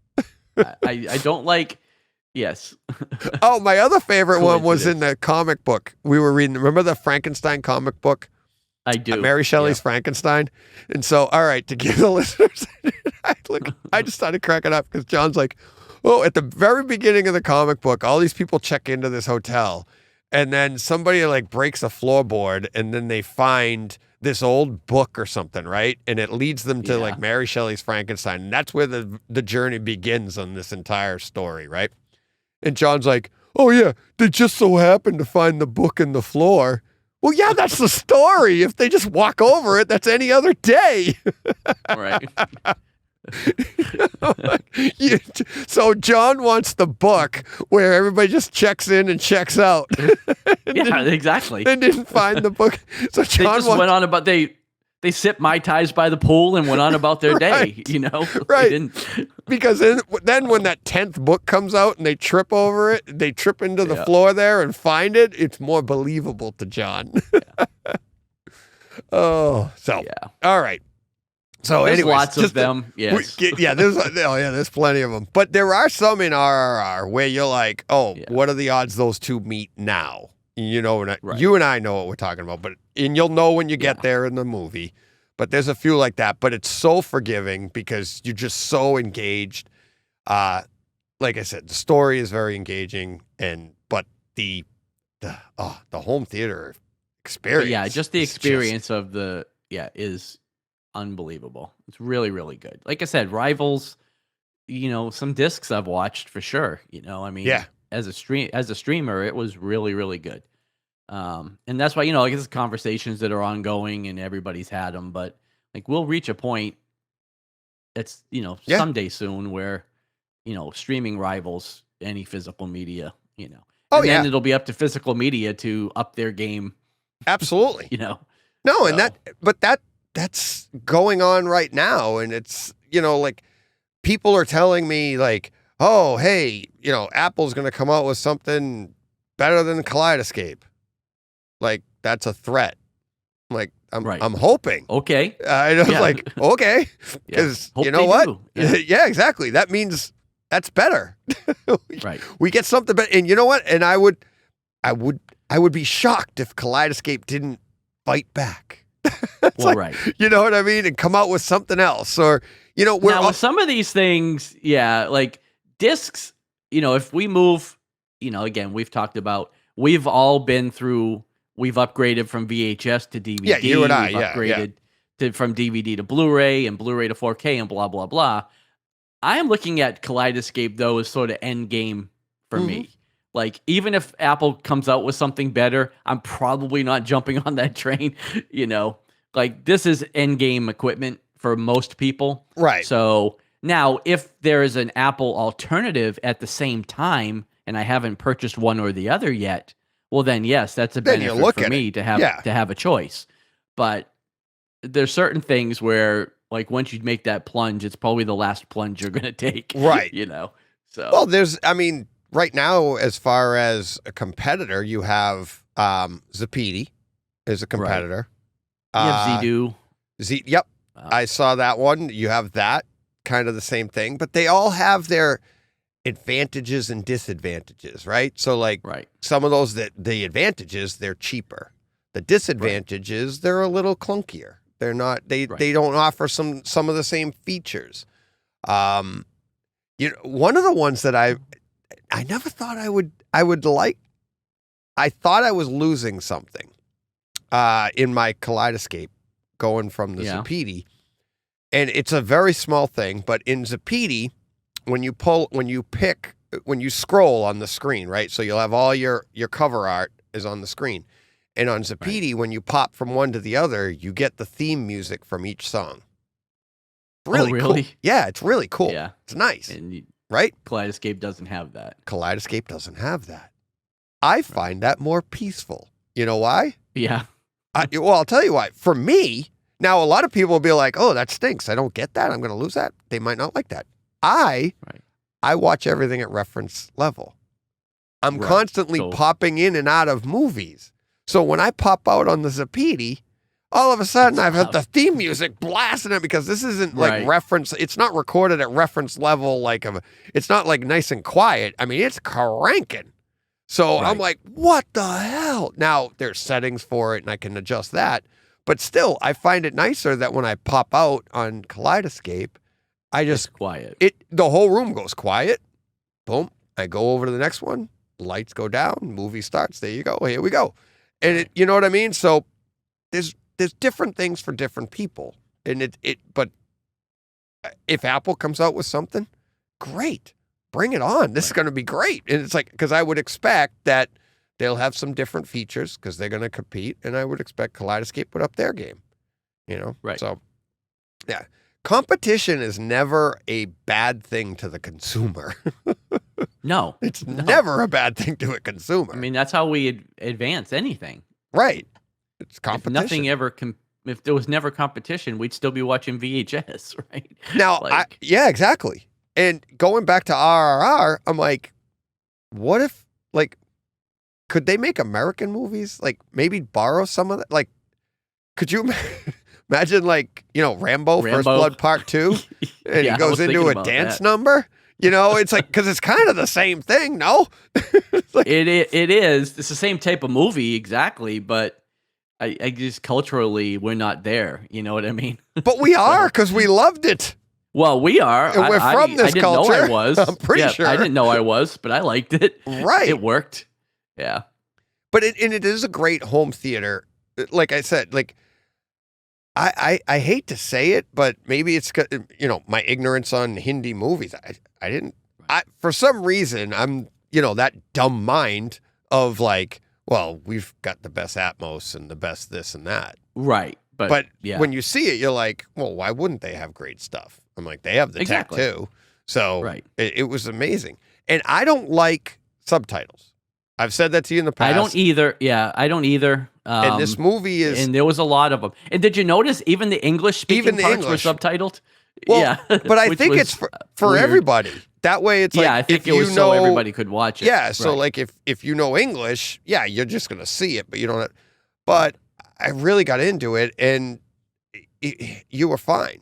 [SPEAKER 3] I don't like. Yes.
[SPEAKER 2] Oh, my other favorite one was in
[SPEAKER 3] Coincidence.
[SPEAKER 2] the comic book we were reading. Remember the Frankenstein comic book?
[SPEAKER 3] I do.
[SPEAKER 2] Mary Shelley's Frankenstein. And so, all right, to give the listeners, I just started cracking up because John's like, oh, at the very beginning of the comic book, all these people check into this hotel. And then somebody like breaks a floorboard and then they this old book or something, right? And it leads them to
[SPEAKER 3] Yeah.
[SPEAKER 2] like Mary Shelley's Frankenstein. And that's where the journey begins on this entire story, right? And John's like, oh yeah, they just so happened to find the book in the floor. Well, yeah, that's the story. If they just walk over it, that's any other day.
[SPEAKER 3] Right.
[SPEAKER 2] So John wants the book where everybody just checks in and checks out.
[SPEAKER 3] Yeah, exactly.
[SPEAKER 2] They didn't find the book. So
[SPEAKER 3] They
[SPEAKER 2] John
[SPEAKER 3] just went on about they sipped Mai Tais by the pool and went on about their day,
[SPEAKER 2] Right.
[SPEAKER 3] you know?
[SPEAKER 2] Right.
[SPEAKER 3] They didn't,
[SPEAKER 2] because then when that 10th book comes out and they trip over it, they trip into the
[SPEAKER 3] Yeah.
[SPEAKER 2] floor there and find it, it's more believable to John. Oh, so
[SPEAKER 3] yeah.
[SPEAKER 2] all right. So
[SPEAKER 3] There's
[SPEAKER 2] anyways,
[SPEAKER 3] lots of
[SPEAKER 2] just
[SPEAKER 3] them. Yes.
[SPEAKER 2] there's plenty of them. But there are some in RRR where you're like, oh,
[SPEAKER 3] Yeah.
[SPEAKER 2] what are the odds those two meet now? You know,
[SPEAKER 3] Right.
[SPEAKER 2] you and I know what we're talking about, and you'll know when you get
[SPEAKER 3] Yeah.
[SPEAKER 2] there in the movie. But there's a few like that. But it's so forgiving because you're just so engaged. Like I said, the story is very engaging, but the home theater experience.
[SPEAKER 3] But yeah, just the
[SPEAKER 2] is
[SPEAKER 3] experience of is unbelievable. It's really, really good. Like I said, Rivals, some discs I've watched for sure. I mean,
[SPEAKER 2] Yeah.
[SPEAKER 3] as a streamer, it was really, really good. And that's why, like it's conversations that are ongoing and everybody's had them, but like we'll reach a point that's,
[SPEAKER 2] Yeah.
[SPEAKER 3] someday soon where, streaming rivals any physical media,
[SPEAKER 2] Oh,
[SPEAKER 3] and
[SPEAKER 2] yeah.
[SPEAKER 3] then it'll be up to physical media to up their game,
[SPEAKER 2] Absolutely. No, and
[SPEAKER 3] So-
[SPEAKER 2] that's going on right now, and it's like people are telling me like, oh, hey, Apple's going to come out with something better than Kaleidoscape. Like that's a threat. Like
[SPEAKER 3] Right.
[SPEAKER 2] I'm hoping.
[SPEAKER 3] Okay.
[SPEAKER 2] I was
[SPEAKER 3] Yeah.
[SPEAKER 2] like, okay,
[SPEAKER 3] Yeah.
[SPEAKER 2] because
[SPEAKER 3] Hope
[SPEAKER 2] you know
[SPEAKER 3] they
[SPEAKER 2] what?
[SPEAKER 3] do. Yeah.
[SPEAKER 2] Yeah, exactly. That means that's better.
[SPEAKER 3] Right.
[SPEAKER 2] We get something better, and you know what? And I would be shocked if Kaleidoscape didn't fight back. It's
[SPEAKER 3] Well,
[SPEAKER 2] like,
[SPEAKER 3] right.
[SPEAKER 2] you know what I mean? And come out with something else. Or, we're
[SPEAKER 3] Now,
[SPEAKER 2] all,
[SPEAKER 3] with some of these things, like discs, if we move, again, we've talked about, we've all been through, we've upgraded from VHS to DVD.
[SPEAKER 2] Yeah, you and I,
[SPEAKER 3] we've
[SPEAKER 2] yeah,
[SPEAKER 3] upgraded from DVD to Blu-ray and Blu-ray to 4K and blah, blah, blah. I am looking at Kaleidoscape, though, as sort of end game for
[SPEAKER 2] Mm-hmm.
[SPEAKER 3] me. Like, even if Apple comes out with something better, I'm probably not jumping on that train, Like, this is end game equipment for most people.
[SPEAKER 2] right.
[SPEAKER 3] So now, if there is an Apple alternative at the same time, and I haven't purchased one or the other yet, well, then yes, that's a
[SPEAKER 2] Then you
[SPEAKER 3] benefit
[SPEAKER 2] look
[SPEAKER 3] for
[SPEAKER 2] at
[SPEAKER 3] me
[SPEAKER 2] it.
[SPEAKER 3] to have a choice. But there's certain things where, like, once you make that plunge, it's probably the last plunge you're going to take.
[SPEAKER 2] Right.
[SPEAKER 3] So
[SPEAKER 2] Well, right now, as far as a competitor, you have Zapiti is a competitor.
[SPEAKER 3] you have Zedo.
[SPEAKER 2] Yep.
[SPEAKER 3] Uh,
[SPEAKER 2] I saw that one. You have that, kind of the same thing, but they all have their advantages and disadvantages, right? So like
[SPEAKER 3] Right.
[SPEAKER 2] some of those the advantages, they're cheaper. The disadvantages, they're a little clunkier. They're not they don't offer some of the same features. One of the ones that I never thought I would like, I thought I was losing something in my Kaleidoscape going from the
[SPEAKER 3] Yeah.
[SPEAKER 2] Zapiti. And it's a very small thing, but in Zapiti, when you scroll on the screen, right? So you'll have all your cover art is on the screen. And on Zapiti, when you pop from one to the other, you get the theme music from each song. Really cool.
[SPEAKER 3] really?
[SPEAKER 2] Yeah, it's really cool.
[SPEAKER 3] Yeah.
[SPEAKER 2] It's nice,
[SPEAKER 3] And
[SPEAKER 2] right?
[SPEAKER 3] Kaleidoscape doesn't have that.
[SPEAKER 2] Kaleidoscape doesn't have that. I find that more peaceful. You know why?
[SPEAKER 3] Yeah.
[SPEAKER 2] Well, I'll tell you why. For me, now a lot of people will be like, oh, that stinks. I don't get that. I'm going to lose that. They might not like that. I watch everything at reference level. I'm
[SPEAKER 3] Right.
[SPEAKER 2] constantly
[SPEAKER 3] So-
[SPEAKER 2] popping in and out of movies. So when I pop out on the Zapiti, all of a sudden I've had the theme music blasting it because this isn't like
[SPEAKER 3] Right.
[SPEAKER 2] reference. It's not recorded at reference level. It's not like nice and quiet. I mean, it's cranking. So I'm
[SPEAKER 3] Right.
[SPEAKER 2] like, what the hell? Now there's settings for it and I can adjust that. But still, I find it nicer that when I pop out on Kaleidoscape, I just,
[SPEAKER 3] It's quiet.
[SPEAKER 2] the whole room goes quiet. Boom. I go over to the next one. Lights go down. Movie starts. There you go. Here we go. And you know what I mean? So there's there's different things for different people, and but if Apple comes out with something, great, bring it on. This is going to be great. And it's like, because I would expect that they'll have some different features because they're going to compete, and I would expect Kaleidoscape would up their game.
[SPEAKER 3] Right.
[SPEAKER 2] So, yeah, competition is never a bad thing to the consumer.
[SPEAKER 3] No,
[SPEAKER 2] It's never a bad thing to a consumer.
[SPEAKER 3] I mean, that's how we advance anything.
[SPEAKER 2] Right. It's
[SPEAKER 3] If
[SPEAKER 2] competition.
[SPEAKER 3] nothing ever, if there was never competition, we'd still be watching VHS, right?
[SPEAKER 2] Now, yeah, exactly. And going back to RRR, I'm like, what if, like, could they make American movies? Like, maybe borrow some of that? Like, could you imagine, like, Rambo, First Blood Part 2? And
[SPEAKER 3] Yeah,
[SPEAKER 2] he goes into a dance number? It's like, because it's kind of the same thing, no? Like,
[SPEAKER 3] it is. It's the same type of movie, exactly, but I just culturally, we're not there. You know what I mean?
[SPEAKER 2] but we are, because we loved it.
[SPEAKER 3] Well, we are.
[SPEAKER 2] And we're from this
[SPEAKER 3] I didn't
[SPEAKER 2] culture.
[SPEAKER 3] know I was.
[SPEAKER 2] I'm pretty sure.
[SPEAKER 3] I didn't know I was, but I liked it.
[SPEAKER 2] Right.
[SPEAKER 3] It worked. Yeah.
[SPEAKER 2] But it is a great home theater. Like I said, like, I hate to say it, but maybe it's, my ignorance on Hindi movies. I didn't, for some reason, I'm, that dumb mind of like, well, we've got the best Atmos and the best this and that.
[SPEAKER 3] Right.
[SPEAKER 2] But
[SPEAKER 3] yeah.
[SPEAKER 2] when you see it, you're like, well, why wouldn't they have great stuff? I'm like, they have the tech too. So
[SPEAKER 3] Right.
[SPEAKER 2] it was amazing. And I don't like subtitles. I've said that to you in the past.
[SPEAKER 3] I don't either. Yeah, I don't either.
[SPEAKER 2] And this movie is...
[SPEAKER 3] And there was a lot of them. And did you notice even the English-speaking parts were subtitled?
[SPEAKER 2] Well,
[SPEAKER 3] yeah.
[SPEAKER 2] But I think it's for
[SPEAKER 3] weird.
[SPEAKER 2] everybody. That way it's like...
[SPEAKER 3] Yeah, I think it was so everybody could watch it.
[SPEAKER 2] Yeah, so
[SPEAKER 3] Right.
[SPEAKER 2] like if you know English, yeah, you're just going to see it, but you don't... But I really got into it, and you were fine.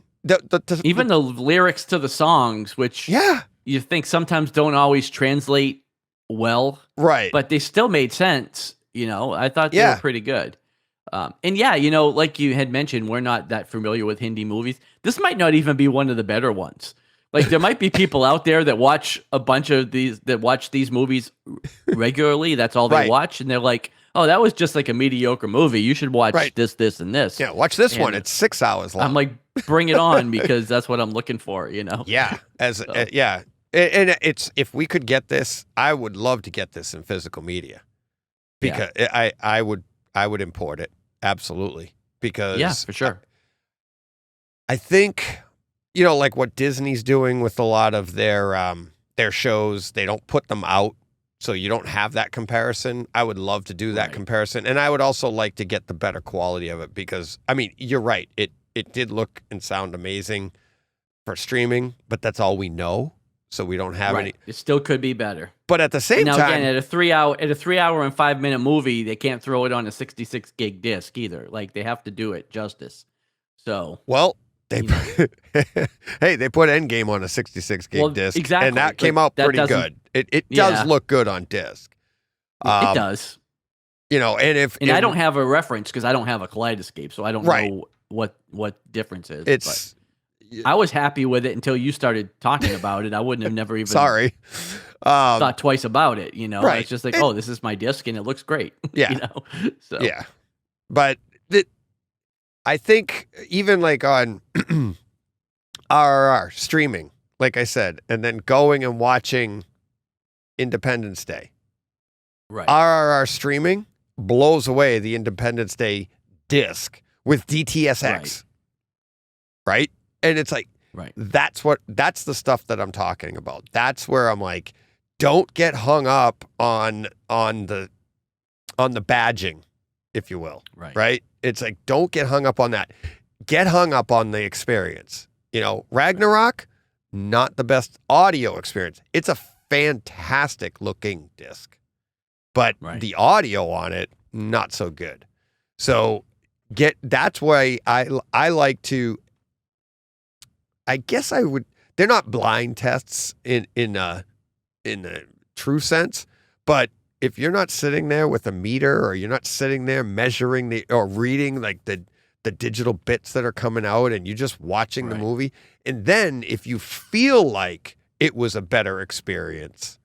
[SPEAKER 3] Even the lyrics to the songs, which you think sometimes don't always translate well.
[SPEAKER 2] Right.
[SPEAKER 3] But they still made sense. I thought they were pretty good. And yeah, like you had mentioned, we're not that familiar with Hindi movies. This might not even be one of the better ones. Like there might be people out there that watch a bunch of these movies regularly. That's all they watch. And they're like, oh, that was just like a mediocre movie. You should watch this, this, and this.
[SPEAKER 2] Yeah, watch this one. It's 6 hours long.
[SPEAKER 3] I'm like, bring it on because that's what I'm looking for,
[SPEAKER 2] Yeah. Yeah. And it's, if we could get this, I would love to get this in physical media. Because I would import it. Absolutely. Because
[SPEAKER 3] for sure.
[SPEAKER 2] I think, like what Disney's doing with a lot of their shows, they don't put them out, so you don't have that comparison. I would love to do that comparison. And I would also like to get the better quality of it because, I mean, you're right. It did look and sound amazing for streaming, but that's all we know. So we don't have any.
[SPEAKER 3] It still could be better.
[SPEAKER 2] But at the same time,
[SPEAKER 3] again, at a 3 hour and 5 minute movie, they can't throw it on a 66 gig disc either. Like they have to do it justice. So
[SPEAKER 2] they they put Endgame on a 66 gig disc,
[SPEAKER 3] exactly,
[SPEAKER 2] and that came out pretty good. It does look good on disc.
[SPEAKER 3] It does.
[SPEAKER 2] And
[SPEAKER 3] I don't have a reference because I don't have a Kaleidoscape, so I don't know what difference is.
[SPEAKER 2] It's.
[SPEAKER 3] I was happy with it until you started talking about it. I wouldn't have never even thought twice about it.
[SPEAKER 2] Right.
[SPEAKER 3] It's just like, this is my disc and it looks great.
[SPEAKER 2] Yeah.
[SPEAKER 3] So
[SPEAKER 2] yeah. But I think even like on RRR streaming, like I said, and then going and watching Independence Day.
[SPEAKER 3] Right.
[SPEAKER 2] RRR streaming blows away the Independence Day disc with DTSX. Right? And it's like, that's the stuff that I'm talking about. That's where I'm like, don't get hung up on the badging, if you will. Right? It's like, don't get hung up on that. Get hung up on the experience. Ragnarok, not the best audio experience. It's a fantastic looking disc, but the audio on it, not so good. So that's why I like to. I guess I would. They're not blind tests in a true sense, but if you're not sitting there with a meter, or you're not sitting there measuring or reading like the digital bits that are coming out, and you're just watching the movie, and then if you feel like it was a better experience,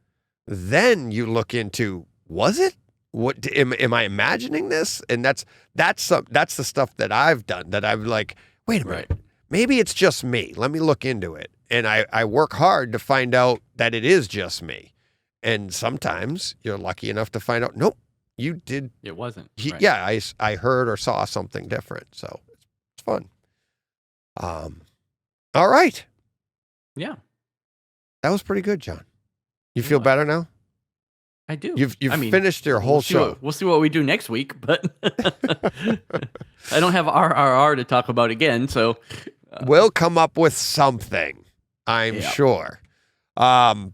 [SPEAKER 2] then you look into, was it? what am I imagining this? And that's the stuff that I've done that I'm like, wait a minute, maybe it's just me. Let me look into it. And I work hard to find out that it is just me. And sometimes you're lucky enough to find out, nope, you did.
[SPEAKER 3] It wasn't.
[SPEAKER 2] Yeah, I heard or saw something different. So it's fun. All right.
[SPEAKER 3] Yeah.
[SPEAKER 2] That was pretty good, John. You feel better now?
[SPEAKER 3] I do.
[SPEAKER 2] You've finished your whole show.
[SPEAKER 3] We'll see what we do next week, but I don't have RRR to talk about again, so
[SPEAKER 2] we'll come up with something, I'm sure. But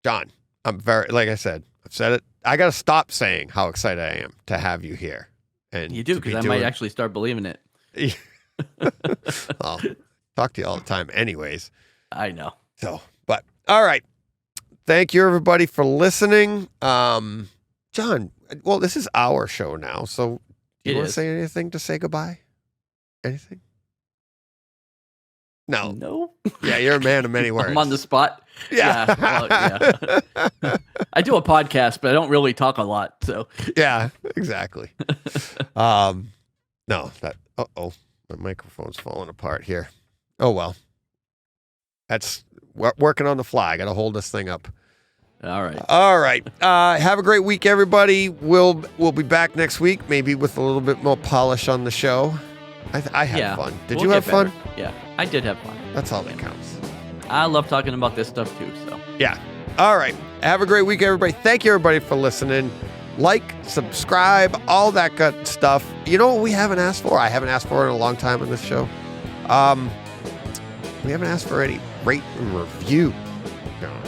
[SPEAKER 2] John, I'm like I said, I've said it. I got to stop saying how excited I am to have you here. And
[SPEAKER 3] you do, because I might actually start believing it.
[SPEAKER 2] Well, talk to you all the time anyways.
[SPEAKER 3] I know.
[SPEAKER 2] So, but all right. Thank you, everybody, for listening. John, well, this is our show now, so do you want to say anything to say goodbye? Anything? No. Yeah, you're a man of many words.
[SPEAKER 3] I'm on the spot.
[SPEAKER 2] Yeah.
[SPEAKER 3] I do a podcast, but I don't really talk a lot, so.
[SPEAKER 2] Yeah, exactly. No, my microphone's falling apart here. Oh, well. That's working on the fly. I got to hold this thing up.
[SPEAKER 3] All right.
[SPEAKER 2] Have a great week, everybody. We'll be back next week, maybe with a little bit more polish on the show. I had fun. Did you have fun?
[SPEAKER 3] Yeah, I did have fun.
[SPEAKER 2] That's all that counts.
[SPEAKER 3] I love talking about this stuff too. So
[SPEAKER 2] yeah. All right. Have a great week, everybody. Thank you, everybody, for listening. Like, subscribe, all that good stuff. You know what we haven't asked for? I haven't asked for in a long time on this show. We haven't asked for any rate and review.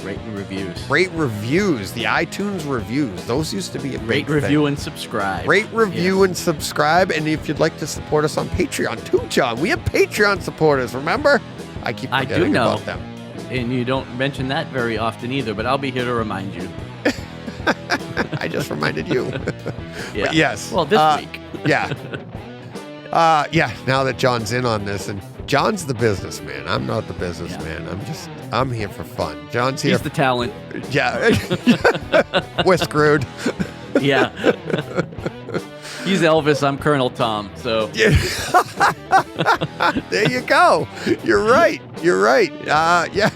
[SPEAKER 3] Rate and reviews.
[SPEAKER 2] Rate reviews. The iTunes reviews. Those used to be a big
[SPEAKER 3] rate, review,
[SPEAKER 2] thing.
[SPEAKER 3] and subscribe.
[SPEAKER 2] Rate, review, and subscribe. And if you'd like to support us on Patreon too, John, we have Patreon supporters. Remember? I keep forgetting about them.
[SPEAKER 3] And you don't mention that very often either. But I'll be here to remind you.
[SPEAKER 2] I just reminded you.
[SPEAKER 3] Yeah.
[SPEAKER 2] But yes.
[SPEAKER 3] Well, this week.
[SPEAKER 2] Yeah. Now that John's in on this, and John's the businessman. I'm not the businessman. I'm here for fun. John's here.
[SPEAKER 3] He's the talent.
[SPEAKER 2] Yeah. We're screwed.
[SPEAKER 3] Yeah. He's Elvis. I'm Colonel Tom. So.
[SPEAKER 2] Yeah. There you go. You're right. Yeah.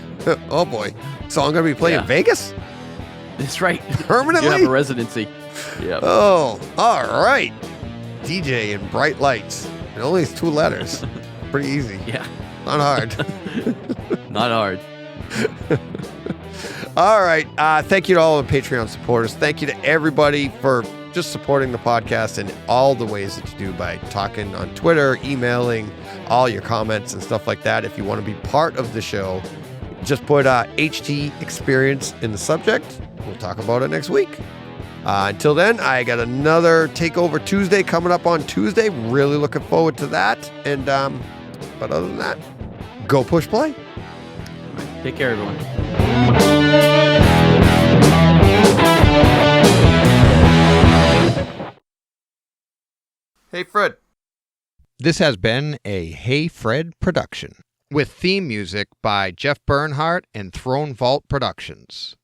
[SPEAKER 2] Oh boy. So I'm going to be playing Vegas?
[SPEAKER 3] That's right.
[SPEAKER 2] Permanently?
[SPEAKER 3] You have a residency. Yeah.
[SPEAKER 2] Oh, all right. DJ in bright lights. It only has 2 letters. Pretty easy.
[SPEAKER 3] Yeah.
[SPEAKER 2] Not hard.
[SPEAKER 3] Not hard.
[SPEAKER 2] All right. Thank you to all the Patreon supporters. Thank you to everybody for just supporting the podcast in all the ways that you do by talking on Twitter, emailing, all your comments and stuff like that. If you want to be part of the show, just put HT experience in the subject. We'll talk about it next week. Until then, I got another Takeover Tuesday coming up on Tuesday. Really looking forward to that. And but other than that, go push play.
[SPEAKER 3] Take care, everyone.
[SPEAKER 2] Hey, Fred. This has been a Hey Fred production with theme music by Jeff Bernhardt and Throne Vault Productions.